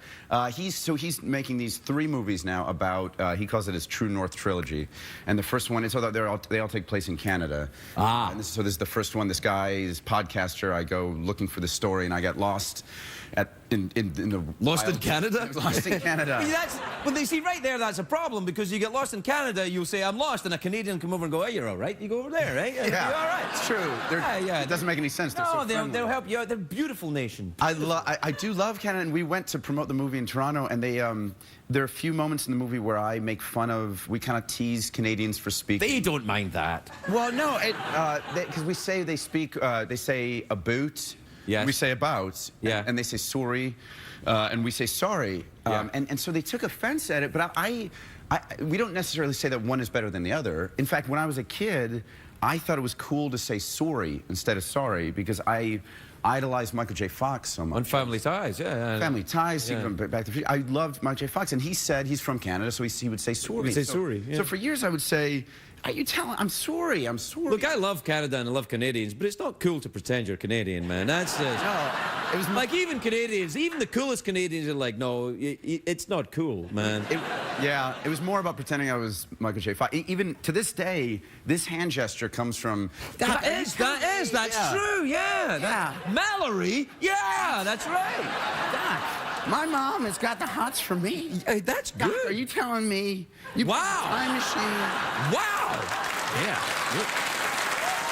He's making these 3 movies now about, he calls it his True North trilogy. And the first one is, they all take place in Canada. So this is the first one. This guy is podcaster. I go looking for the story and I get lost in the Lost in Canada? Lost in Canada. Well, they see right there, that's a problem because you get lost in Canada, you'll say, I'm lost, and a Canadian come over and go, hey, you're all right. You go over there, right? And Yeah, you're all right. It's true. It doesn't make any sense. No, they'll help you out. They're a beautiful nation. I do love Canada, and we went to promote the movie in Toronto, and there are a few moments in the movie where I make fun of, we kind of tease Canadians for speaking. They don't mind that. Well, no, because we say they say a boot. Yes. We say about. Yeah. And they say sorry, and we say sorry. Yeah. And so they took offense at it, but we don't necessarily say that one is better than the other. In fact, when I was a kid, I thought it was cool to say sorry instead of sorry because I idolized Michael J. Fox so much. On Family Ties, yeah. Family Ties, Back to the Future. I loved Michael J. Fox, and he said he's from Canada, so he would say sorry. He would say sorry, yeah. So for years I would say, are you telling? I'm sorry. Look, I love Canada and I love Canadians, but it's not cool to pretend you're Canadian, man. That's no. It was like even Canadians, even the coolest Canadians are like, no, it's not cool, man. It was more about pretending I was Michael J. Fox. Even to this day, this hand gesture comes from. That's true, yeah. Mallory, yeah, that's right. Doc, my mom has got the hots for me. Hey, that's Doc, good. are you telling me? You Wow. Time machine. Wow. Yeah.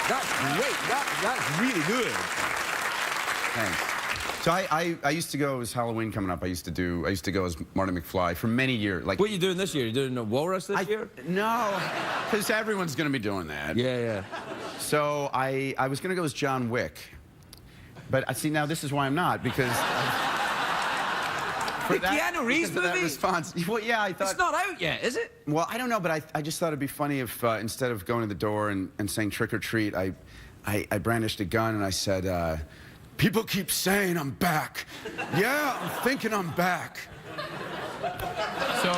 That's great. That's really good. Thanks. So I used to go, it was Halloween coming up, I used to go as Marty McFly for many years. Like, what are you doing this year? You doing a walrus this year? No, because everyone's going to be doing that. Yeah. So I was going to go as John Wick. But I see now this is why I'm not, because... The Keanu Reeves movie? That response. Well, yeah, I thought... It's not out yet, is it? Well, I don't know, but I just thought it'd be funny if instead of going to the door and saying trick or treat, I brandished a gun and I said, people keep saying I'm back. Yeah, I'm thinking I'm back. So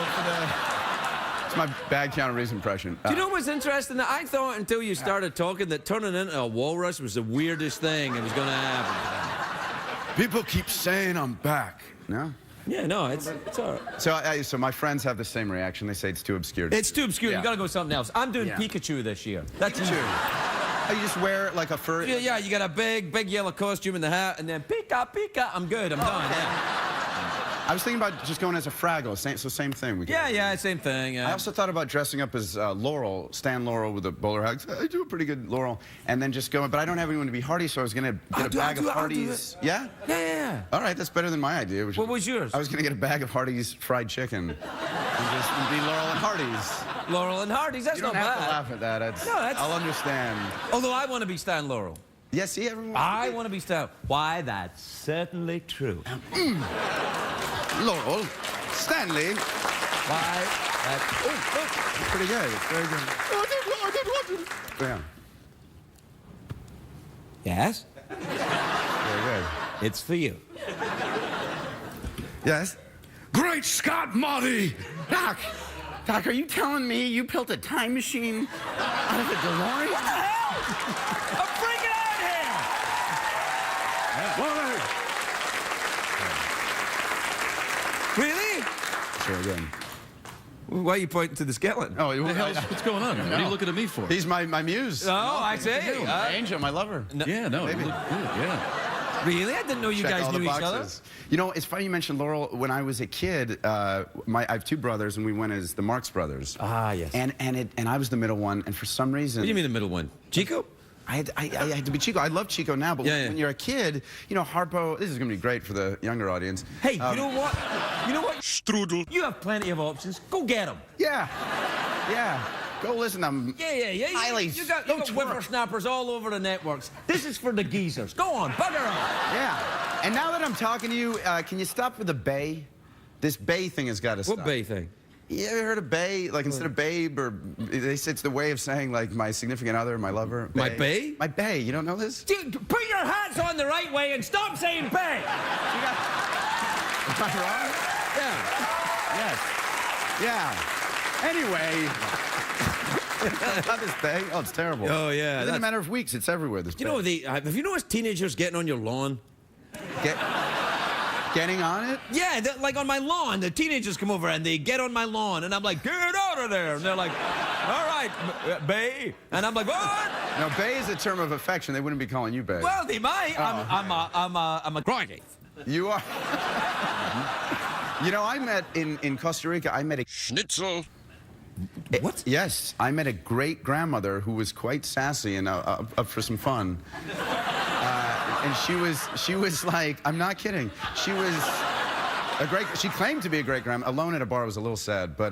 it's my bad Keanu Reeves impression. Do you know what's interesting? I thought until you started talking that turning into a walrus was the weirdest thing that was going to happen. People keep saying I'm back. No? Yeah, no, it's all right. So my friends have the same reaction. They say it's too obscure. It's too obscure. Yeah. You got to go with something else. I'm doing Pikachu this year. That's Pikachu. Oh, you just wear like a fur. Yeah. You got a big yellow costume and the hat, and then Pika. I'm good. I'm done. Yeah. I was thinking about just going as a Fraggle. Same thing. Yeah, same thing. Yeah. I also thought about dressing up as Laurel, Stan Laurel with a bowler hat. I do a pretty good Laurel, and then just going. But I don't have anyone to be Hardy, so I was gonna get a bag of Hardee's. Yeah. Yeah. All right, that's better than my idea. What was yours? I was gonna get a bag of Hardee's fried chicken, and just be Laurel and Hardee's. Laurel and Hardee's. That's you not don't have bad. to laugh at that. I'll understand. Although I want to be Stan Laurel. Yeah, see, everyone. I want to be Stan. Why? That's certainly true. Laurel, Stanley. Why? That's It's pretty good. It's very good. I did want it. Yeah. Yes. Very good. It's for you. Yes. Great Scott, Marty! Doc, are you telling me you built a time machine out of a DeLorean? What the hell? I'm freaking out here! Really? Sure, good. Why are you pointing to the skeleton? Oh, What the hell's, what's going on? What are you looking at me for? He's my muse. Oh, I see. My angel, my lover. Yeah, no, you look good, yeah. Really? I didn't know you Check guys all the knew each other. boxes. You know, it's funny you mentioned Laurel. When I was a kid, I have two brothers, and we went as the Marx Brothers. Ah, yes. And I was the middle one, and for some reason... What do you mean the middle one? Chico? I had to be Chico. I love Chico now, but when you're a kid, you know, Harpo, this is going to be great for the younger audience. Hey, you know what? You know what? Strudel. You have plenty of options. Go get them. Yeah. Yeah. Go listen to them. Yeah. You got whippersnappers all over the networks. This is for the geezers. Go on, bugger off. Yeah. And now that I'm talking to you, can you stop with the bay? This bay thing has got to stop. What bay thing? You ever heard of bae? Like instead of babe, or they say it's the way of saying like my significant other, my lover. My bae? My bae. You don't know this? Dude, put your hats on the right way and stop saying bae. Am I wrong? Yeah. Yes. Yeah. Anyway. Not this bae. Oh, it's terrible. Oh, yeah. Within a matter of weeks, it's everywhere. This You know, have you noticed teenagers getting on your lawn? Getting on it? Yeah, like on my lawn. The teenagers come over and they get on my lawn, and I'm like, get out of there. And they're like, all right, bae. And I'm like, what? No, bae is a term of affection. They wouldn't be calling you bae. Well, they might. I'm a groggy. You are. You know, I met in Costa Rica. I met a Schnitzel. What? Yes, I met a great grandmother who was quite sassy and up for some fun. And she was like, I'm not kidding. She was she claimed to be a great grandma. Alone at a bar was a little sad, but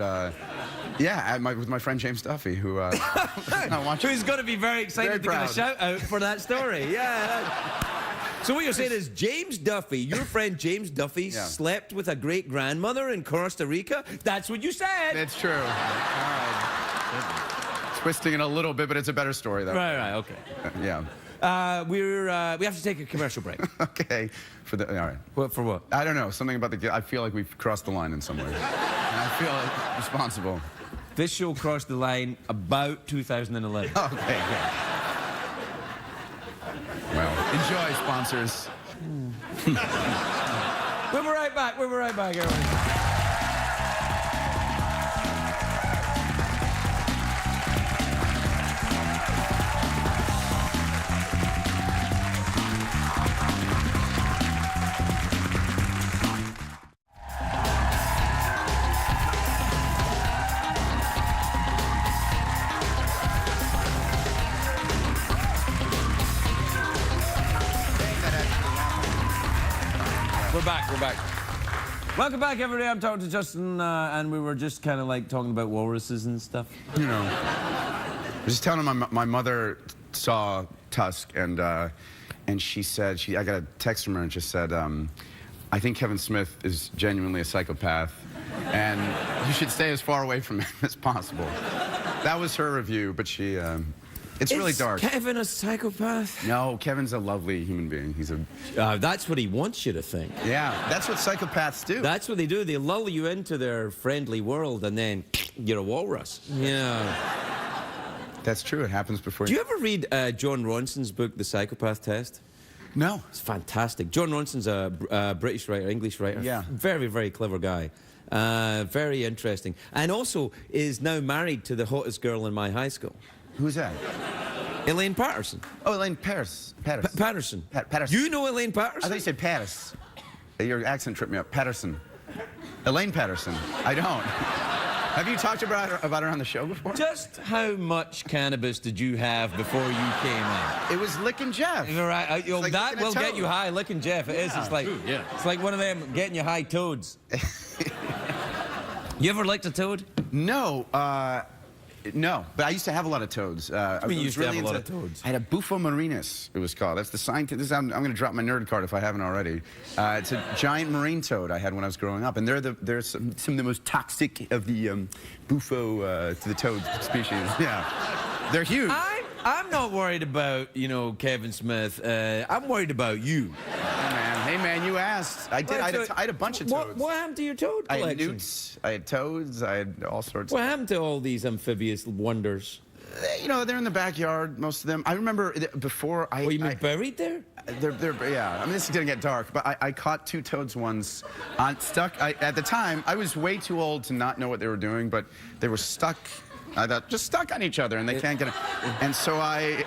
yeah, with my friend James Duffy, who who's going to be very excited to get a shout out for that story. Yeah. So what you're saying is James Duffy, your friend James Duffy, slept with a great grandmother in Costa Rica? That's what you said. It's true. All right. Twisting it a little bit, but it's a better story that way. Right, okay. Yeah. We have to take a commercial break. Okay. All right. What, for what? I don't know. Something about I feel like we've crossed the line in some way. And I feel like responsible. This show crossed the line about 2011. Okay, good. Well, enjoy, sponsors. We'll be right back. We'll be right back, everyone. We're back. Welcome back, everybody. I'm talking to Justin, and we were just kind of like talking about walruses and stuff. You know, I was just telling him my mother saw Tusk, and she said, I got a text from her and just said, I think Kevin Smith is genuinely a psychopath, and you should stay as far away from him as possible. That was her review, but she... It's really dark. Is Kevin a psychopath? No, Kevin's a lovely human being. He's a... that's what he wants you to think. Yeah, that's what psychopaths do. That's what they do. They lull you into their friendly world, and then you're a walrus. Yeah. That's true. It happens before Do you ever read John Ronson's book, The Psychopath Test? No. It's fantastic. John Ronson's a British writer, English writer. Yeah. Very, very clever guy. Very interesting. And also is now married to the hottest girl in my high school. Who's that? Elaine Patterson. Oh, Elaine Patterson. Patterson. Patterson. You know Elaine Patterson? I thought you said Pattis. Your accent tripped me up. Patterson. Elaine Patterson. I don't. Have you talked about her on the show before? Just how much cannabis did you have before you came in? It was Lickin' Jeff. You're right. Like that will get you high. Lickin' Jeff. It is. It's like, it's like one of them getting you high toads. You ever licked a toad? No. No, but I used to have a lot of toads. I mean, you used to have a lot of toads. I had a Bufo marinus, it was called. That's the scientific. I'm going to drop my nerd card if I haven't already. It's a giant marine toad I had when I was growing up, and they're some of the most toxic of the Bufo to the toad species. Yeah, they're huge. I'm not worried about, you know, Kevin Smith. I'm worried about you. Hey man, you asked. I did. I had a bunch of toads. What happened to your toad collection? I had newts. I had toads. I had all sorts. What happened to all these amphibious wonders? You know, they're in the backyard, most of them. I remember before I... Oh, you mean buried there? Yeah. I mean, this is gonna get dark, but I caught two toads once stuck. At the time, I was way too old to not know what they were doing, but they were stuck. I thought, just stuck on each other, and they can't get it. And so I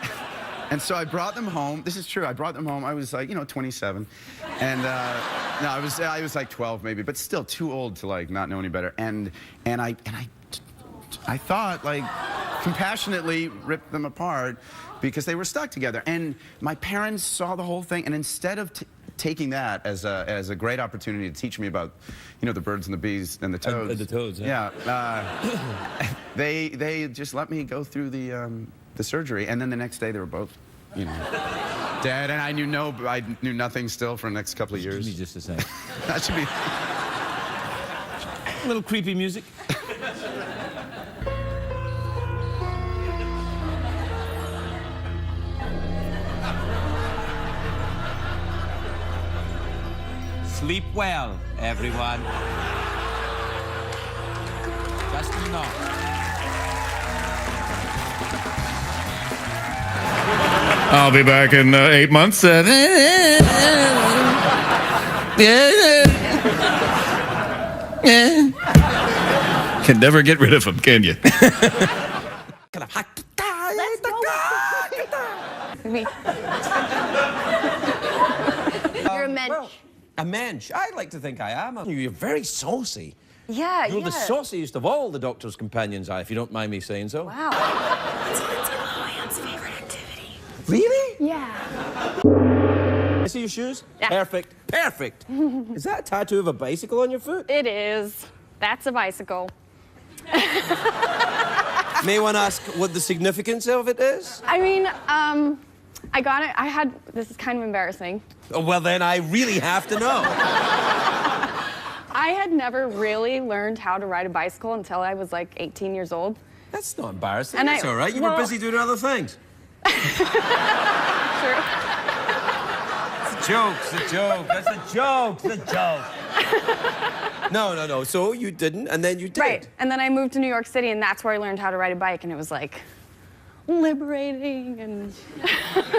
brought them home. This is true. I brought them home. I was like, 27, and no, I was like 12 maybe, but still too old to like not know any better. And I thought, like, compassionately ripped them apart because they were stuck together. And my parents saw the whole thing, and instead of taking that as a great opportunity to teach me about, the birds and the bees and the toads. And the toads, yeah. They just let me go through the surgery, and then the next day they were both, dead. And I knew nothing still for the next couple of years. Give me just a second. That should be A little creepy music. Sleep well, everyone. Just enough. I'll be back in 8 months. Can never get rid of him, can you? You're a mensch. Well, a mensch. I like to think I am. You're very saucy. Yeah, You're the sauciest of all the Doctor's companions, if you don't mind me saying so. Wow. It's Liam's favorite activity. Really? Yeah. I see your shoes? Yeah. Perfect. Perfect. Is that a tattoo of a bicycle on your foot? It is. That's a bicycle. May one ask what the significance of it is? I mean, I got it. This is kind of embarrassing. Oh, well, then I really have to know. I had never really learned how to ride a bicycle until I was like 18 years old. That's not embarrassing. And That's all right. You were well- busy doing other things. True. It's a joke. It's a joke. That's a joke. It's a joke. No. So you didn't, and then you did. Right. And then I moved to New York City, and that's where I learned how to ride a bike, and it was like liberating and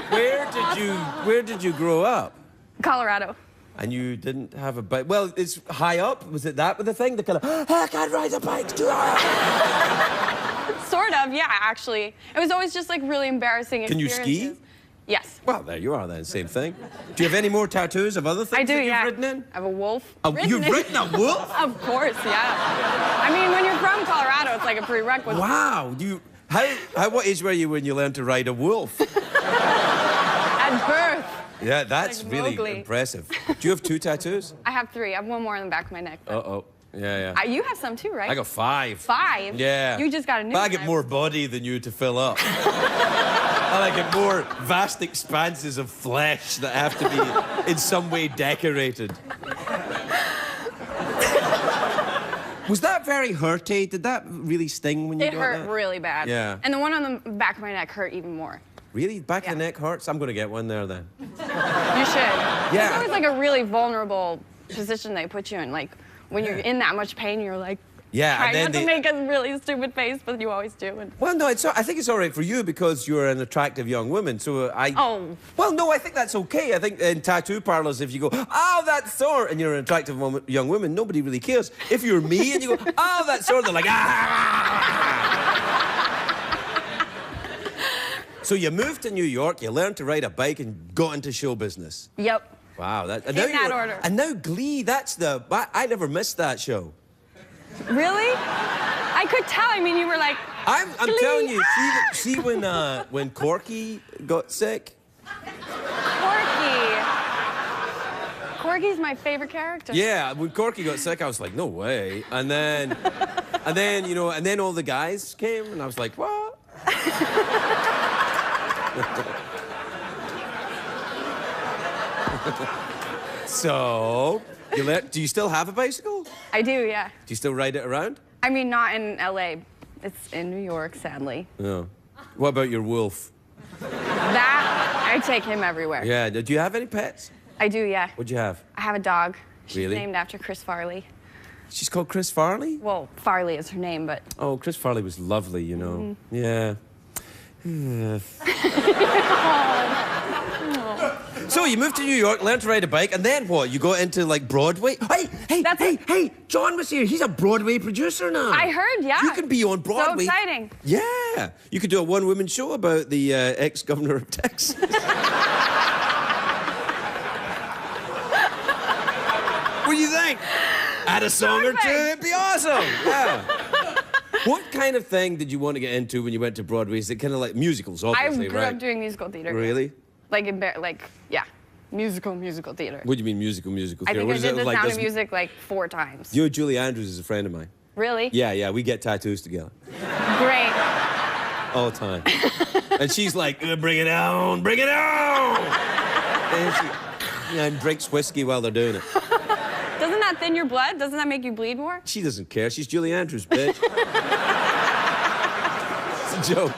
Where did you grow up? Colorado. And you didn't have a bike. Well, it's high up. Was it that with the thing? The kind of, I can't ride a bike. Sort of, yeah, actually. It was always just like really embarrassing Can you experiences. ski? Yes. Well, there you are then. Same thing. Do you have any more tattoos of other things I do, that you've yeah. written in? I have a wolf. You've in. written a wolf? Of course, yeah. I mean, when you're from Colorado, it's like a prerequisite. Wow. What age were you when you learned to ride a wolf? At birth. Yeah, that's Like really Mowgli. impressive. Do you have 2 tattoos? I have 3. I have one more on the back of my neck. but- Uh-oh. Yeah. You have some too, right? I got 5. 5? Yeah. You just got a new But I one. get more body than you to fill up. And I get more vast expanses of flesh that have to be in some way decorated. Was that very hurty? Did that really sting when you It got hurt that? really bad. Yeah. And the one on the back of my neck hurt even more. Really? Back of the Yeah. neck hurts? I'm going to get one there then. You should. Yeah. It's always like a really vulnerable position they put you in. Like when you're in that much pain, you're like, Yeah, trying and then not to make a really stupid face, but you always do. And Well, no, I think it's all right for you because you're an attractive young woman. So Oh. Well, no, I think that's okay. I think in tattoo parlors, if you go, oh, that's sore, and you're an attractive young woman, nobody really cares. If you're me and you go, oh, that's sore, they're like, ah. So you moved to New York, you learned to ride a bike, and got into show business. Yep. Wow, In that order. And now Glee, I never missed that show. Really? I could tell. I mean, you were like, I'm Glee. telling you, see when Corky got sick? Corky's my favorite character. Yeah, when Corky got sick, I was like, no way. And then all the guys came, and I was like, what? So, do you still have a bicycle? Do I do, yeah. you still ride it around? I mean, not in LA. It's in New York, sadly. No. What about your wolf? That, I take him everywhere. Yeah, do you have any pets? I do, yeah. What'd you have? I have a dog. She's Really? named after Chris Farley. She's called Chris Farley? Well, Farley is her name, but Oh, Chris Farley was lovely, you know. Yeah. So you moved to New York, learned to ride a bike, and then what? You got into like Broadway? Hey, John was here. He's a Broadway producer now. I heard, yeah. You can be on Broadway. So exciting. Yeah. You could do a one-woman show about the ex-governor of Texas. What do you think? Add a song or two, it'd be awesome. Yeah. What kind of thing did you want to get into when you went to Broadway? Is it kind of like musicals, obviously, I grew right? up doing musical theater. Really? Yeah. Musical theater. What do you mean musical I theater? think What I is did it The like Sound this? of Music like 4 times. You know, Julie Andrews is a friend of mine. Really? Yeah, we get tattoos together. Great. All the time. And she's like, bring it on, bring it on! And drinks whiskey while they're doing it. Doesn't that thin your blood? Doesn't that make you bleed more? She doesn't care. She's Julie Andrews, bitch. It's a joke.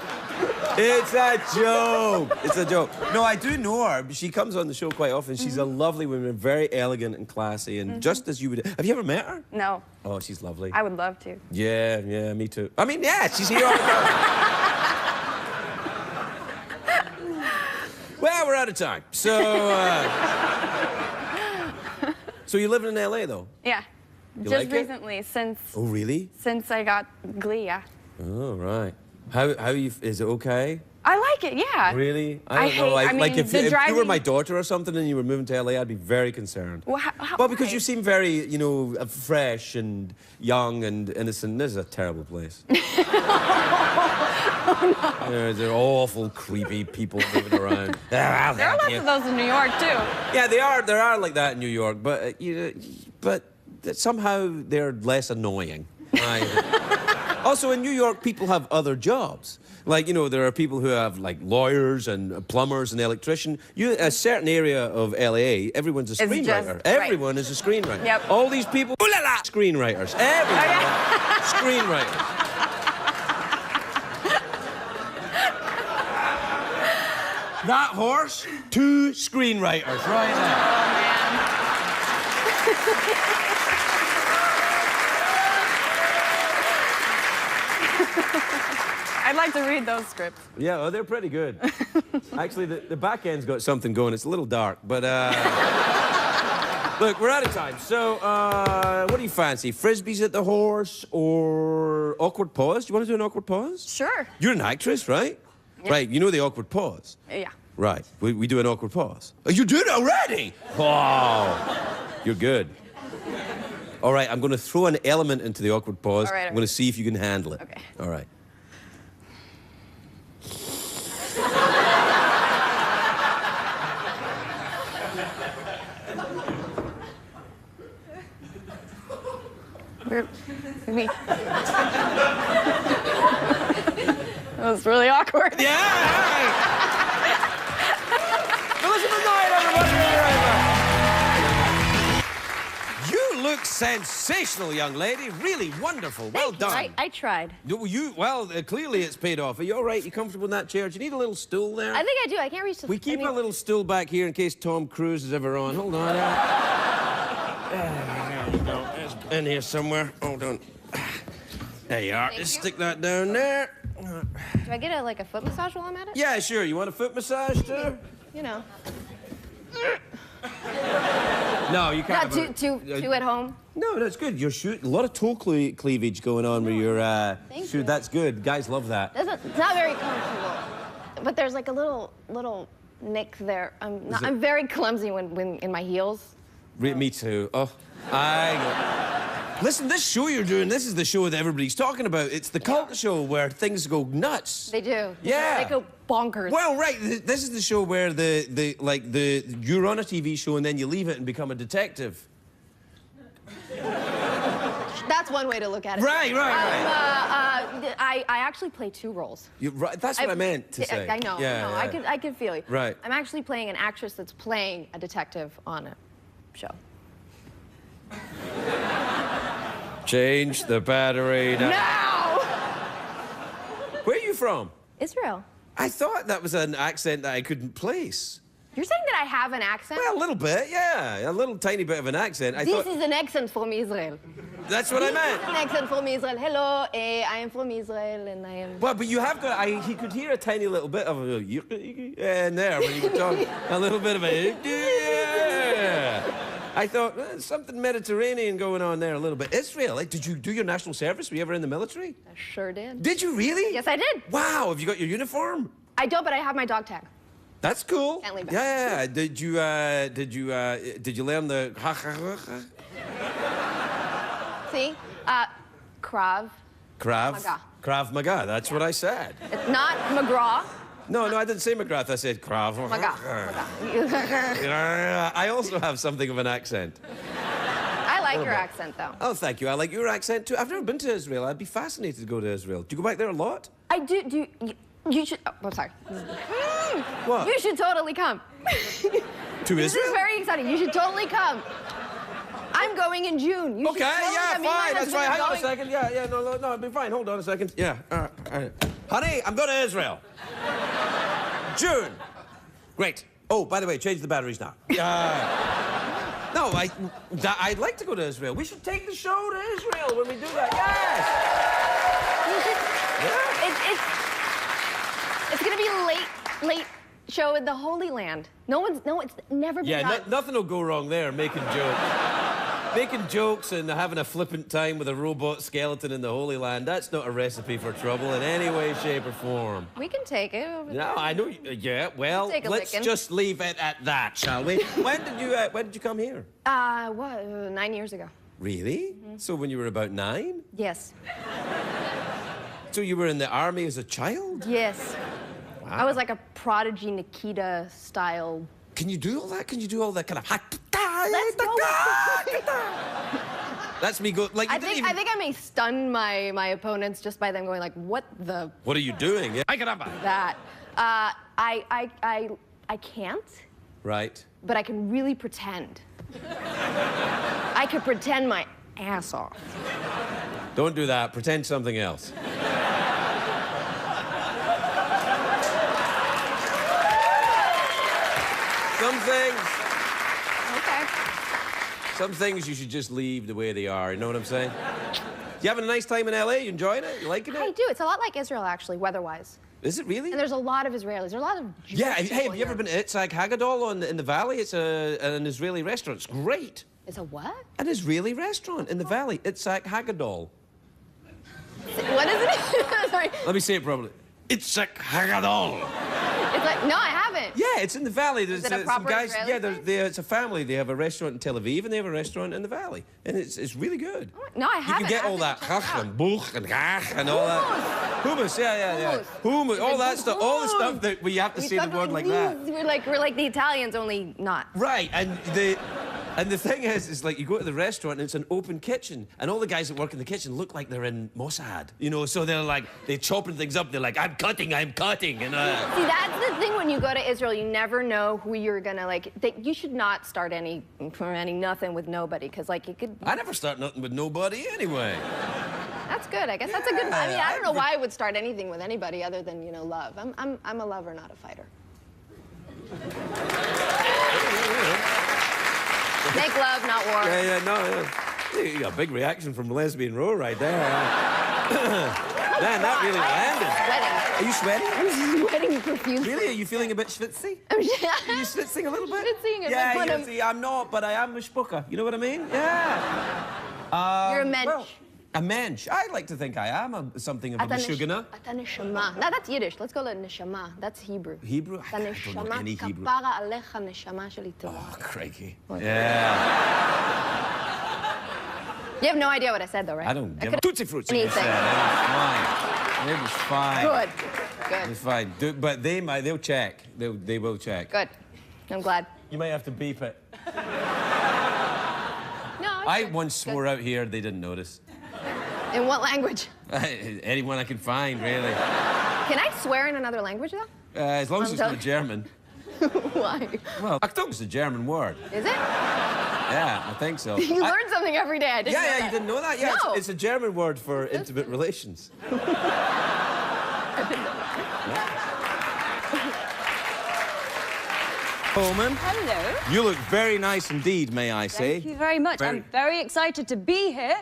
It's a joke. It's a joke. No, I do know her. She comes on the show quite often. She's a lovely woman, very elegant and classy, and just as you would... Have you ever met her? No. Oh, she's lovely. I would love to. Yeah, me too. I mean, yeah, she's here all the time. Well, we're out of time. So, so you're living in L.A., though? Yeah. You Just like it? recently, Oh, really? since I got Glee, yeah. Oh, right. How you... Is it okay? I like it, yeah. Really? I don't know. hate- I Like mean, if the you were driving- my daughter or something and you were moving to LA, I'd be very concerned. Well, Well, because why? you seem very, you know, fresh and young and innocent. This is a terrible place. They're awful, creepy people moving around. There are lots of those in New York, too. Yeah, they are. There are like that in New York, but but somehow they're less annoying. Also, in New York, people have other jobs. Like, you know, there are people who have, like, lawyers and plumbers and electrician. A certain area of LA, everyone's a It's screenwriter. just- right. Everyone is a screenwriter. Yep. All these people, ooh la la, screenwriters. Everyone, screenwriters. That horse, 2 screenwriters right there. I'd like to read those scripts. Yeah, well, they're pretty good. Actually, the back end's got something going. It's a little dark, but look, we're out of time. So, what do you fancy? Frisbees at the horse or awkward pause? Do you want to do an awkward pause? Sure. You're an actress, right? Yeah. Right. You know the awkward pause. Yeah. Right. We do an awkward pause. Oh, you did it already? Wow. You're good. All right. I'm going to throw an element into the awkward pause. All right, I'm going to see if you can handle it. Okay. All right. Me. That was really awkward. Yeah! Elizabeth Knight, everybody! You look sensational, young lady. Really wonderful. Well done. I tried. Clearly it's paid off. Are you all right? You comfortable in that chair? Do you need a little stool there? I think I do. I can't reach the... We keep a little stool back here in case Tom Cruise is ever on. Hold on. There you go. It's in here somewhere. Hold on. There you are. Just stick that down there. Do I get a foot massage while I'm at it? Yeah, sure. You want a foot massage, too? You know. No, you can't. Not two at home. No, that's good. You're shooting a lot of toe cleavage going on where you're Thank shoot. you. That's good. Guys love that. It's not very comfortable. But there's like a little nick there. I'm very clumsy when in my heels. Me too. Oh, Listen, this show you're doing, this is the show that everybody's talking about. It's the cult show where things go nuts. They do. Yeah. They go bonkers. Well, right. This is the show where you're on a TV show and then you leave it and become a detective. That's one way to look at it. Right. I actually play 2 roles. Right. That's what I meant to say. I know. Yeah, no, yeah. I can feel you. Right. I'm actually playing an actress that's playing a detective on a show. Change the battery now. No! Where are you from? Israel. I thought that was an accent that I couldn't place. You're saying that I have an accent? Well, a little bit, yeah. A little tiny bit of an accent. This is an accent from Israel. That's what I meant. An accent from Israel. Hello, I am from Israel, and I am. Well, but you have got. He could hear a tiny little bit of a in there when you were talking. A little bit of a. I thought something Mediterranean going on there a little bit. Israel. Like, did you do your national service? Were you ever in the military? I sure did. Did you really? Yes, I did. Wow. Have you got your uniform? I don't, but I have my dog tag. That's cool. Can't leave that. Yeah. Did you learn the? See? Krav. Maga. Krav Maga. That's what I said. It's not McGraw. No, I didn't say McGrath. I said Krav Maga. I also have something of an accent. I like your accent, though. Oh, thank you. I like your accent too. I've never been to Israel. I'd be fascinated to go to Israel. Do you go back there a lot? I do. You should. Oh, I'm sorry. What? You should totally come. To This Israel? is very exciting. You should totally come. I'm going in June. You should Okay, totally yeah, come. Me and my fine. That's husband fine. are Hang on a going- second. Yeah, no, it'll be fine. Hold on a second. Yeah, all right. Honey, I'm going to Israel. June. Great. Oh, by the way, change the batteries now. No, I'd like to go to Israel. We should take the show to Israel when we do that. Yes. It's gonna be a late show in the Holy Land. It's never been done. Nothing will go wrong there. Making jokes. Making jokes and having a flippant time with a robot skeleton in the Holy Land, that's not a recipe for trouble in any way, shape, or form. We can take it over there. No, I know. Yeah, well, Take a let's licking. just leave it at that, shall we? When did you come here? 9 years ago. Really? So when you were about 9? Yes. So you were in the army as a child? Yes. I was like a prodigy Nikita style. Can you do all that? Can you do all that kind of... Let's go. That's me go... Like, you I think I may stun my opponents just by them going like, "What the What are you doing? Yeah. that?" I can't, Right. but I can really pretend. I could pretend my ass off. Don't do that. Pretend something else. Some things you should just leave the way they are. You know what I'm saying? You having a nice time in LA? You enjoying it? You liking it? I do. It's a lot like Israel, actually, weather-wise. Is it really? And there's a lot of Israelis. There's a lot of Jewish Yeah. Hey, people have you ever here. been to Itzhak Haggadol in the valley? It's an Israeli restaurant. It's great. It's a what? An Israeli restaurant in the valley. Itzhak Haggadol. What is it? Sorry. Let me say it properly. Itzhak Haggadol. It's like, no, I haven't. Yeah, it's in the valley. There's it a some proper guys. Israeli Yeah, place? it's a family. They have a restaurant in Tel Aviv and they have a restaurant in the valley, and it's really good. No, I You haven't. can get I all that have to check it chach out. and buch and gach and all that. Hummus, yeah. Hummus, all that stuff, all the stuff that we have to say the word like that. We're like the Italians, only not. Right, and the thing is like you go to the restaurant and it's an open kitchen, and all the guys that work in the kitchen look like they're in Mossad, you know. So they're chopping things up. They're like, I'm cutting, and See, that's the thing when you go to Israel, you never know who you're gonna like. You should not start any nothing with nobody, because like it could. I never start nothing with nobody anyway. That's good. I guess that's a good. I mean, I don't know why I would start anything with anybody other than love. I'm a lover, not a fighter. Make love, not war. Yeah. You got a big reaction from Lesbian Row right there. Man, that really landed. Are you sweating? I'm sweating profusely. Really? Are you feeling a bit schwitzy? Are you schwitzing a little bit? Schwitzing a bit, Yeah, but see, I'm not, but I am a spucker. You know what I mean? Yeah. You're a mensch. Well, a mensch. I like to think I am something of a meshugana. Ata neshama. No, that's Yiddish. Let's go to neshama. That's Hebrew. Hebrew? Ata I don't know any neshama. Hebrew. Kapara alecha neshama sheli tova. Oh, crikey. Yeah. You have no idea what I said, though, right? I don't give a could've- tootsie fruits. Anything. It was fine. Good. It's fine. But they'll check. They will check. Good. I'm glad. You might have to beep it. No. I once swore out here, they didn't notice. In what language? Anyone I can find, really. Can I swear in another language, though? As long as it's not German. Why? Well, Achtung is a German word. Is it? Yeah, I think so. You learn something every day. I didn't know Yeah, that. you didn't know that? Yeah, No. it's a German word for intimate relations. Coleman, Hello. you look very nice indeed, may I say. Thank you very much. I'm very excited to be here.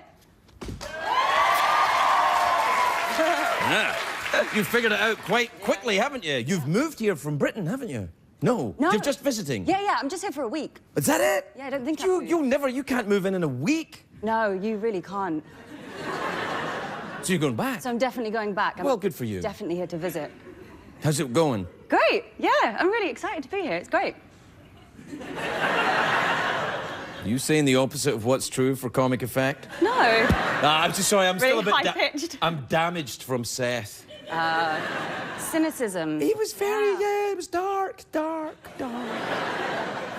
You figured it out quite quickly, haven't you? You've moved here from Britain, haven't you? No. No. You're just visiting. Yeah, I'm just here for a week. Is that it? Yeah, I don't think you can't move in a week. No, you really can't. So you're going back? So I'm definitely going back. Well, good for you. Definitely here to visit. How's it going? Great, yeah, I'm really excited to be here. It's great. Are you saying the opposite of what's true for comic effect? No. I'm just sorry, I'm still a bit... high-pitched. I'm damaged from Seth. Cynicism. He was very, yeah, it was dark.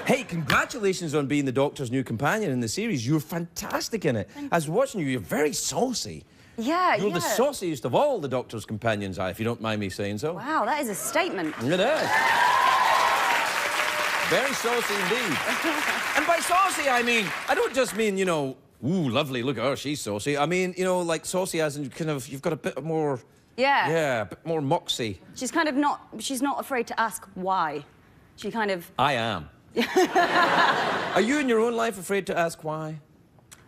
Hey, congratulations on being the Doctor's new companion in the series. You're fantastic in it. I was watching you, you're very saucy. Yeah, You're the sauciest of all the Doctor's companions, if you don't mind me saying so. Wow, that is a statement. It is. Very saucy indeed. And by saucy, I mean, I don't just mean, you know, ooh, lovely, look at her, she's saucy. I mean, you know, like saucy as in kind of, you've got a bit more... Yeah. Yeah, a bit more moxie. She's kind of not, she's not afraid to ask why. She kind of... I am. Are you in your own life afraid to ask why?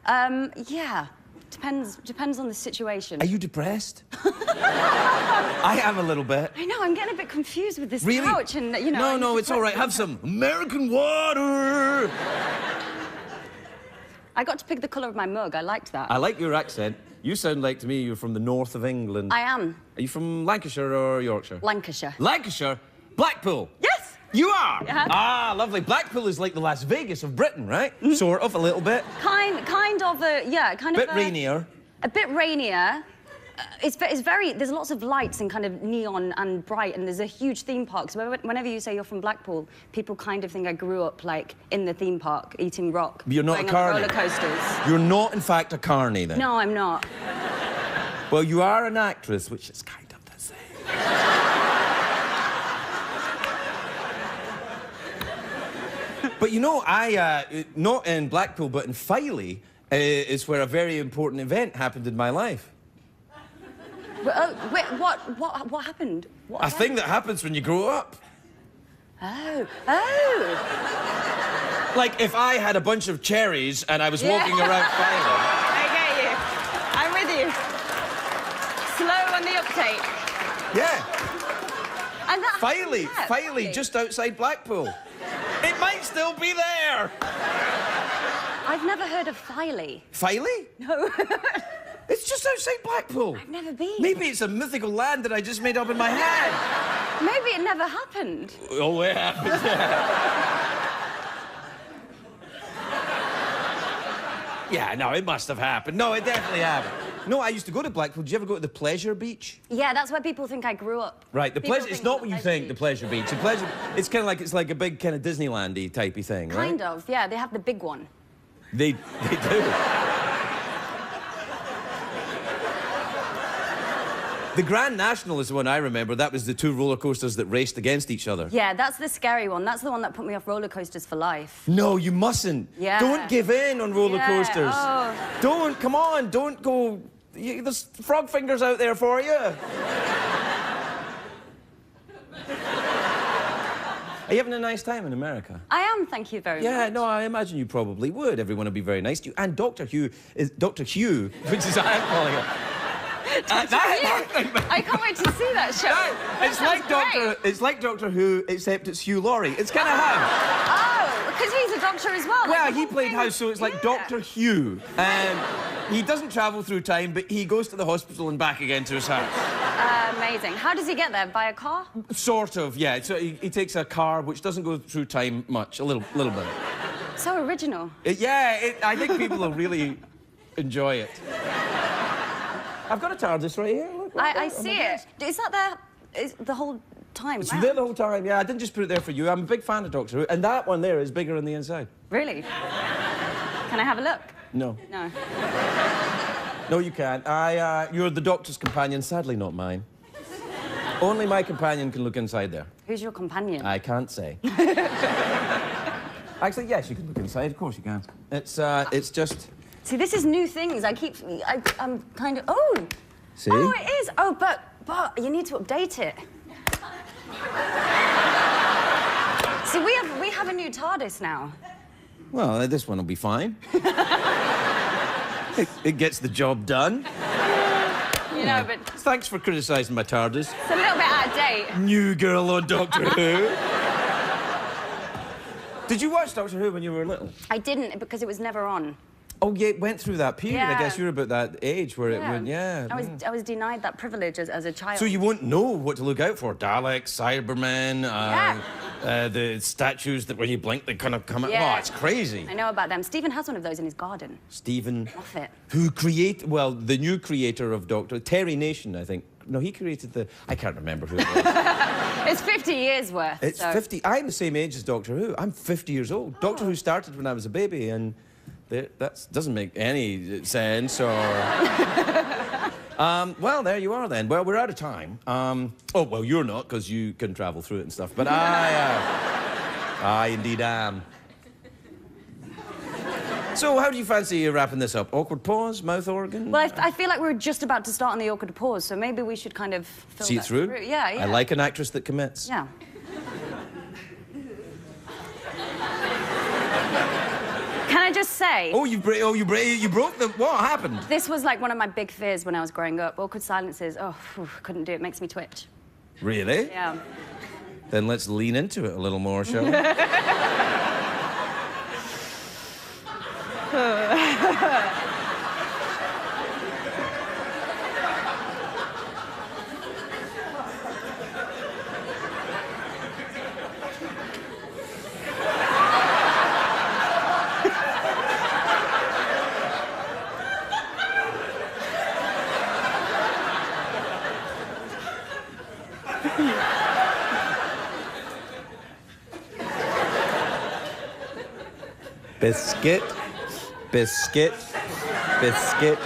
Yeah. Depends on the situation. Are you depressed? I am a little bit. I know, I'm getting a bit confused with this Really? couch and, you know... No, it's all right. Have some American water. I got to pick the colour of my mug. I liked that. I like your accent. You sound like to me you're from the north of England. I am. Are you from Lancashire or Yorkshire? Lancashire. Lancashire? Blackpool? Yes! You are? Yeah. Ah, lovely. Blackpool is like the Las Vegas of Britain, right? Sort of, a little bit. Kind of a, yeah, kind of Bit rainier. A bit rainier. It's very, there's lots of lights and kind of neon and bright, and there's a huge theme park. So whenever you say you're from Blackpool, people kind of think I grew up, like, in the theme park, eating rock. You're not a going on carny. roller coasters. You're not, in fact, a carny, then? No, I'm not. Well, you are an actress, which is kind of the same. But you know, not in Blackpool, but in Filey, is where a very important event happened in my life. Wait, what happened? What A thing that happens when you grow up. Oh. Like if I had a bunch of cherries and I was walking around Filey. I get you. I'm with you. Slow on the uptake. Yeah. And that Filey, just outside Blackpool. It might still be there. I've never heard of Filey. Filey? No. It's just outside Blackpool. I've never been. Maybe it's a mythical land that I just made up in my head. Maybe it never happened. Oh, it happened. Yeah, no, it must have happened. No, it definitely happened. No, I used to go to Blackpool. Did you ever go to the Pleasure Beach? Yeah, that's where people think I grew up. Right, the People Pleasure... It's think not the what you Pleasure think, the Beach. Pleasure Beach. The Pleasure... It's like a big kind of Disneyland-y typey thing, right? Kind of, yeah. They have the big one. They do. The Grand National is the one I remember. That was the two roller coasters that raced against each other. Yeah, that's the scary one. That's the one that put me off roller coasters for life. No, you mustn't. Yeah. Don't give in on roller coasters. Oh. Don't, come on, don't go... There's frog fingers out there for you. Are you having a nice time in America? I am, thank you very much. Yeah, no, I imagine you probably would. Everyone would be very nice to you. And Dr. Hugh, which is I'm calling it. I can't wait to see that show. It's like Doctor Who, except it's Hugh Laurie. It's kind of him. Oh, because he's a doctor as well. Well, like he played House, so it's like Dr. Hugh. He doesn't travel through time, but he goes to the hospital and back again to his house. Amazing. How does he get there? By a car? Sort of, yeah. So he takes a car which doesn't go through time much, a little bit. So original. I think people will really enjoy it. I've got a TARDIS right here. Look, I see it. Is that there the whole time? It's there the whole time, yeah. I didn't just put it there for you. I'm a big fan of Doctor Who, and that one there is bigger on the inside. Really? Can I have a look? No. No. No, you can't. You're the Doctor's companion, sadly not mine. Only my companion can look inside there. Who's your companion? I can't say. Actually, yes, you can look inside. Of course you can. It's just... See, this is new things. I'm kind of... Oh! See? Oh, it is. Oh, but you need to update it. See, we have a new TARDIS now. Well, this one will be fine. It gets the job done. You know, but Thanks for criticising my TARDIS. it's a little bit out of date. New girl on Doctor Who. Did you watch Doctor Who when you were little? I didn't because it was never on. Oh, yeah, it went through that period. I Yeah. guess you were about that age where it would, I was denied that privilege as a child. So you won't know what to look out for. Daleks, Cybermen, the statues that when you blink, they kind of come out. Yeah. Oh, it's crazy. I know about them. Stephen has one of those in his garden. Stephen Moffat. who the new creator of Terry Nation, I think. No, he created I can't remember who it was. It's 50 years worth. It's so. 50. I'm the same age as Doctor Who. I'm 50 years old. Doctor Who started when I was a baby, and that doesn't make any sense, or... well, there you are, then. Well, we're out of time. Oh, well, you're not, because you can travel through it and stuff, but I indeed am. So, how do you fancy wrapping this up? Awkward pause, mouth organ? Well, I feel like we're just about to start on the awkward pause, so maybe we should kind of fill See it that through? Yeah. I like an actress that commits. Yeah. Can I just say... Oh, you broke the... What happened? This was like one of my big fears when I was growing up. Awkward silences, couldn't do it. Makes me twitch. Really? Yeah. Then let's lean into it a little more, shall we? Biscuit, biscuit, biscuit,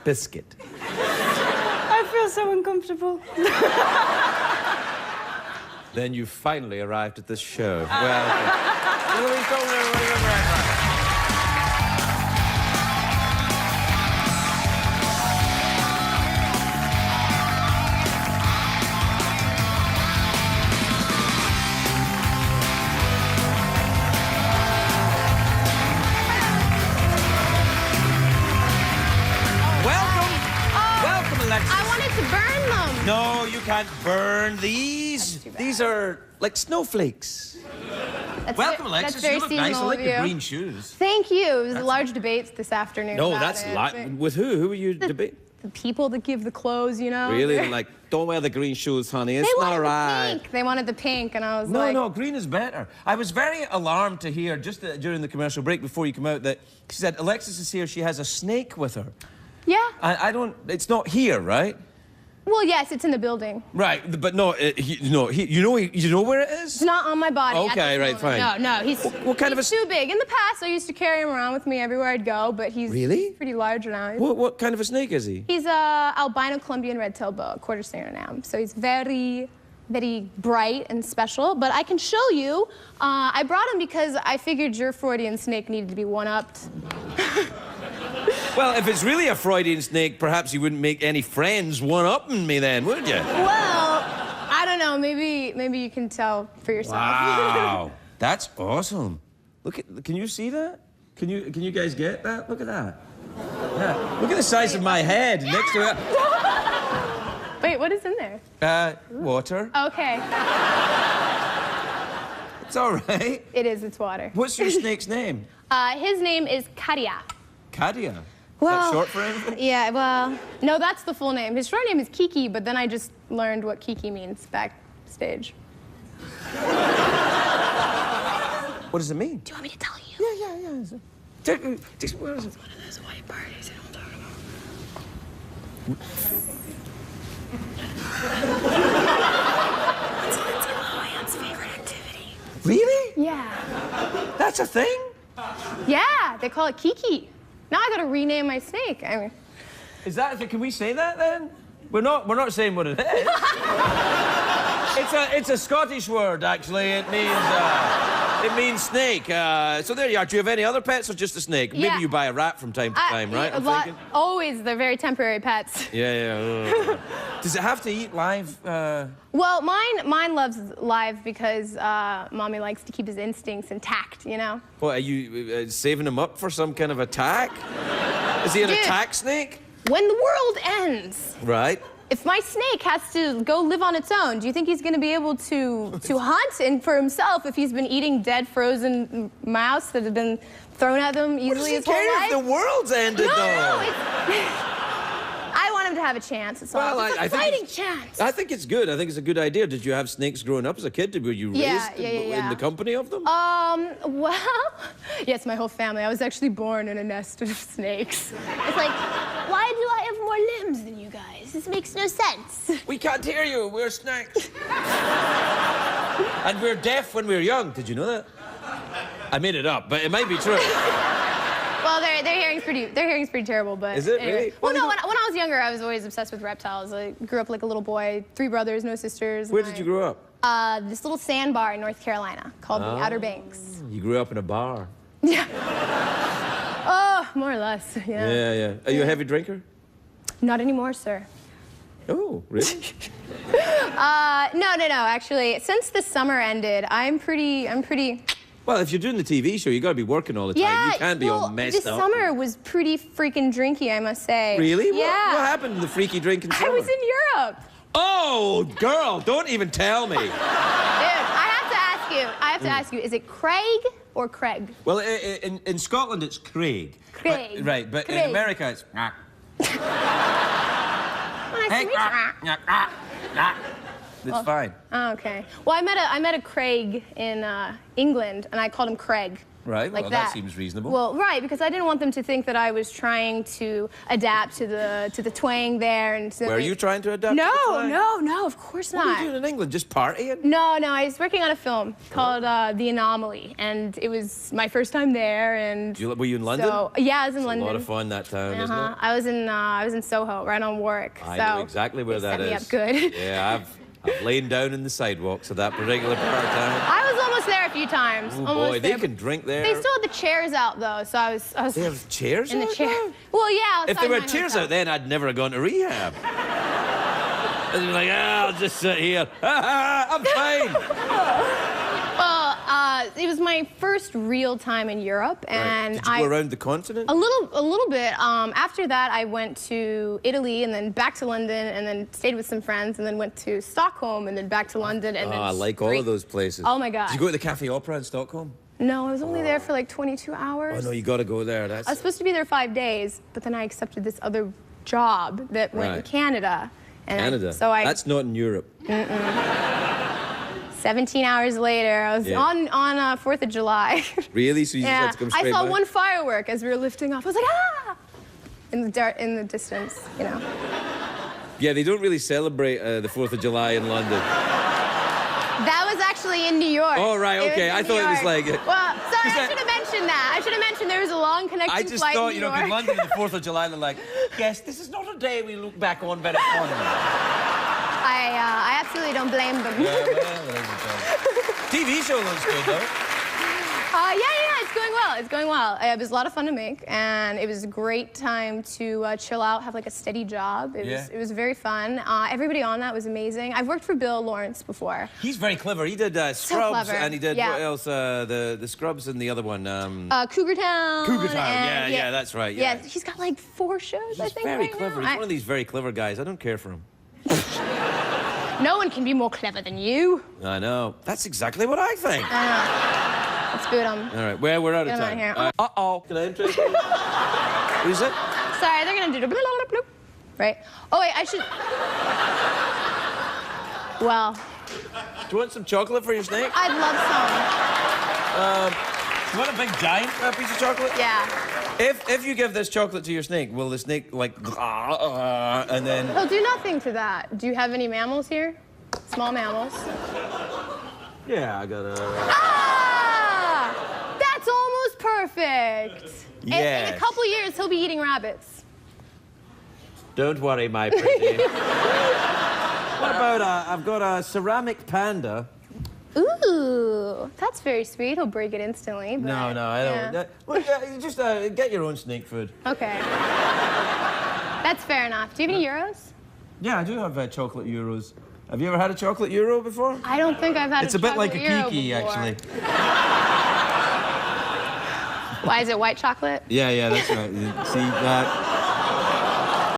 biscuit. I feel so uncomfortable. Then you finally arrived at this show. Well, welcome, Alexis. I wanted to burn them. No, you can't burn these. These are like snowflakes. Welcome, Alexis. That's very You look nice. I seasonal like of your you. green shoes. Thank you. It was a large debate this afternoon. No, about that's it. with who? Who were you debating? The people that give the clothes, you know. Really? They're like, don't wear the green shoes, honey. It's They not wanted right. the pink. They wanted the pink, and I was like... No, green is better. I was very alarmed to hear, just during the commercial break before you come out, that she said Alexis is here, she has a snake with her. Yeah. I don't... It's not here, right? Well, yes, it's in the building. Right, but no, you know where it is? It's not on my body. at Okay, this right, moment. fine. No, he's, What kind of he's a... too big. In the past, I used to carry him around with me everywhere I'd go, but he's Really? pretty large now. What kind of a snake is he? He's a albino Colombian red-tailed boa, quarter singer now. So he's very, very bright and special. But I can show you. I brought him because I figured your Freudian snake needed to be one-upped. Well, if it's really a Freudian snake, perhaps you wouldn't make any friends one-upping me then, would you? Well, I don't know. Maybe you can tell for yourself. Wow, that's awesome. Look at, can you see that? Can you guys get that? Look at that. Yeah. Look at the size of my head next to it. Wait, what is in there? Water. Okay. It's all right. It is. It's water. What's your snake's name? His name is Kadia. Kadia. Well, Is that short for anything? Yeah, well, no, that's the full name. His short name is Kiki, but then I just learned what Kiki means backstage. What does it mean? Do you want me to tell you? Yeah. Where is it? One of those white parties I don't talk about. It's Lindsay Lohan's favorite activity. Really? Yeah. That's a thing? Yeah, they call it Kiki. Now I gotta rename my snake. I mean, Is that? Can we say that then? We're not saying what it is. It's a Scottish word actually. It means snake. So there you are. Do you have any other pets or just a snake? Yeah. Maybe you buy a rat from time to time, right? I'm thinking. Always, they're very temporary pets. Yeah. Does it have to eat live? Well, mine loves live because mommy likes to keep his instincts intact, you know? What, are you saving him up for some kind of attack? Is he an Dude. attack snake? when the world ends, Right. if my snake has to go live on its own, do you think he's going to be able to hunt and for himself if he's been eating dead, frozen mouse that have been thrown at them easily his whole life? If the world's ended, No, though. I want him to have a chance. It's all. It's a fighting chance. I think it's good. I think it's a good idea. Did you have snakes growing up as a kid? Were you raised in the company of them? Well, yes, my whole family. I was actually born in a nest of snakes. It's like, why do I have more limbs than you guys? This makes no sense. We can't hear you. We're snakes. And we're deaf when we're young. Did you know that? I made it up, but it might be true. Well, their hearing's pretty terrible, but is it anyway. really? Well, no. When I was younger, I was always obsessed with reptiles. I grew up like a little boy, 3 brothers, no sisters. Where did you grow up? This little sandbar in North Carolina called the Outer Banks. You grew up in a bar. Yeah. Oh, more or less. Yeah. Yeah. Are you a heavy drinker? Not anymore, sir. Oh, really? No. Actually, since the summer ended, I'm pretty. Well, if you're doing the TV show, you got to be working all the time. Yeah, You can't be all messed this up. summer was pretty freaking drinky, I must say. Really? Yeah. What happened in the freaky drinking summer? I was in Europe. Oh, girl, don't even tell me. Dude, I have to ask you, is it Craig or Craig? Well, in Scotland, it's Craig. Craig. Right, but Craig. in America, it's... Well, nice to meet you. It's fine. Oh, okay. Well, I met a Craig in England, and I called him Craig. Right, like well, that seems reasonable. Well, right, because I didn't want them to think that I was trying to adapt to the twang there. And so Were you trying to adapt to No, the twang? no, of course not. What are you doing in England? Just partying? No, I was working on a film called The Anomaly, and it was my first time there. And Were you in London? So, yeah, I was in London. A lot of fun that town, isn't it? I was in Soho, right on Warwick. I so know exactly where they that set is. me up good. Yeah, I've lain down in the sidewalks of that particular part of town. I was almost there a few times. Oh almost boy, there, they can drink there. They still had the chairs out though, so I was. They have chairs in the out chair. now? Well, yeah. If there outside were my chairs hotel. out then, I'd never have gone to rehab. And you're like, I'll just sit here. I'm fine. Well, it was my first real time in Europe, and Did you go around the continent? A little bit. After that, I went to Italy, and then back to London, and then stayed with some friends, and then went to Stockholm, and then back to London, and then I like all of those places. Oh my God. Did you go to the Cafe Opera in Stockholm? No, I was only there for like 22 hours. Oh no, you got to go there. I was supposed to be there 5 days, but then I accepted this other job that went in Right. Canada. And Canada. That's not in Europe. 17 hours later, I was on 4th of July. Really? So you just Yeah, had to come straight I saw back? one firework as we were lifting off. I was like, ah! In the distance, you know. Yeah, they don't really celebrate the 4th of July in London. That was actually in New York. Oh, right, It okay. was in I thought New it was York. like... Well, sorry, I should have mentioned that. I should have mentioned there was a long connecting I just flight thought, in you New know, York. in London, the 4th of July, they're like, yes, this is not a day we look back on very fondly. I absolutely don't blame them. TV show looks good, though. Yeah, it's going well. It's going well. It was a lot of fun to make, and it was a great time to chill out, have like a steady job. It was very fun. Everybody on that was amazing. I've worked for Bill Lawrence before. He's very clever. He did Scrubs, clever. and he did, Yeah. what else? The Scrubs and the other one. Cougar Town. Cougar Town, and, yeah, that's right. Yeah, he's got like 4 shows, I he's think, very right clever. now. He's one of these very clever guys. I don't care for him. No one can be more clever than you. I know. That's exactly what I think. Let's boot him. All right, well, we're out of Get him out time. here. Uh-oh. Can I introduce you? Who's it? Sorry, they're gonna do the bloop, bloop, bloop. Right? Oh wait, I should. Well, Do you want some chocolate for your snake? I'd love some. Do you want a big giant piece of chocolate? Yeah. If you give this chocolate to your snake, will the snake like and then? He'll do nothing to that. Do you have any mammals here? Small mammals. Yeah, I got a. Ah! That's almost perfect. In Yes. a couple years, he'll be eating rabbits. Don't worry, my pretty. What about I've got a ceramic panda. Ooh, that's very sweet. He'll break it instantly. But, No, I don't. yeah. Well, just get your own snake food. Okay. That's fair enough. Do you have any euros? Yeah, I do have chocolate euros. Have you ever had a chocolate euro before? I don't think I've had It's a a bit like a chocolate euro kiki, before. actually. Why is it white chocolate? Yeah, that's right. See that?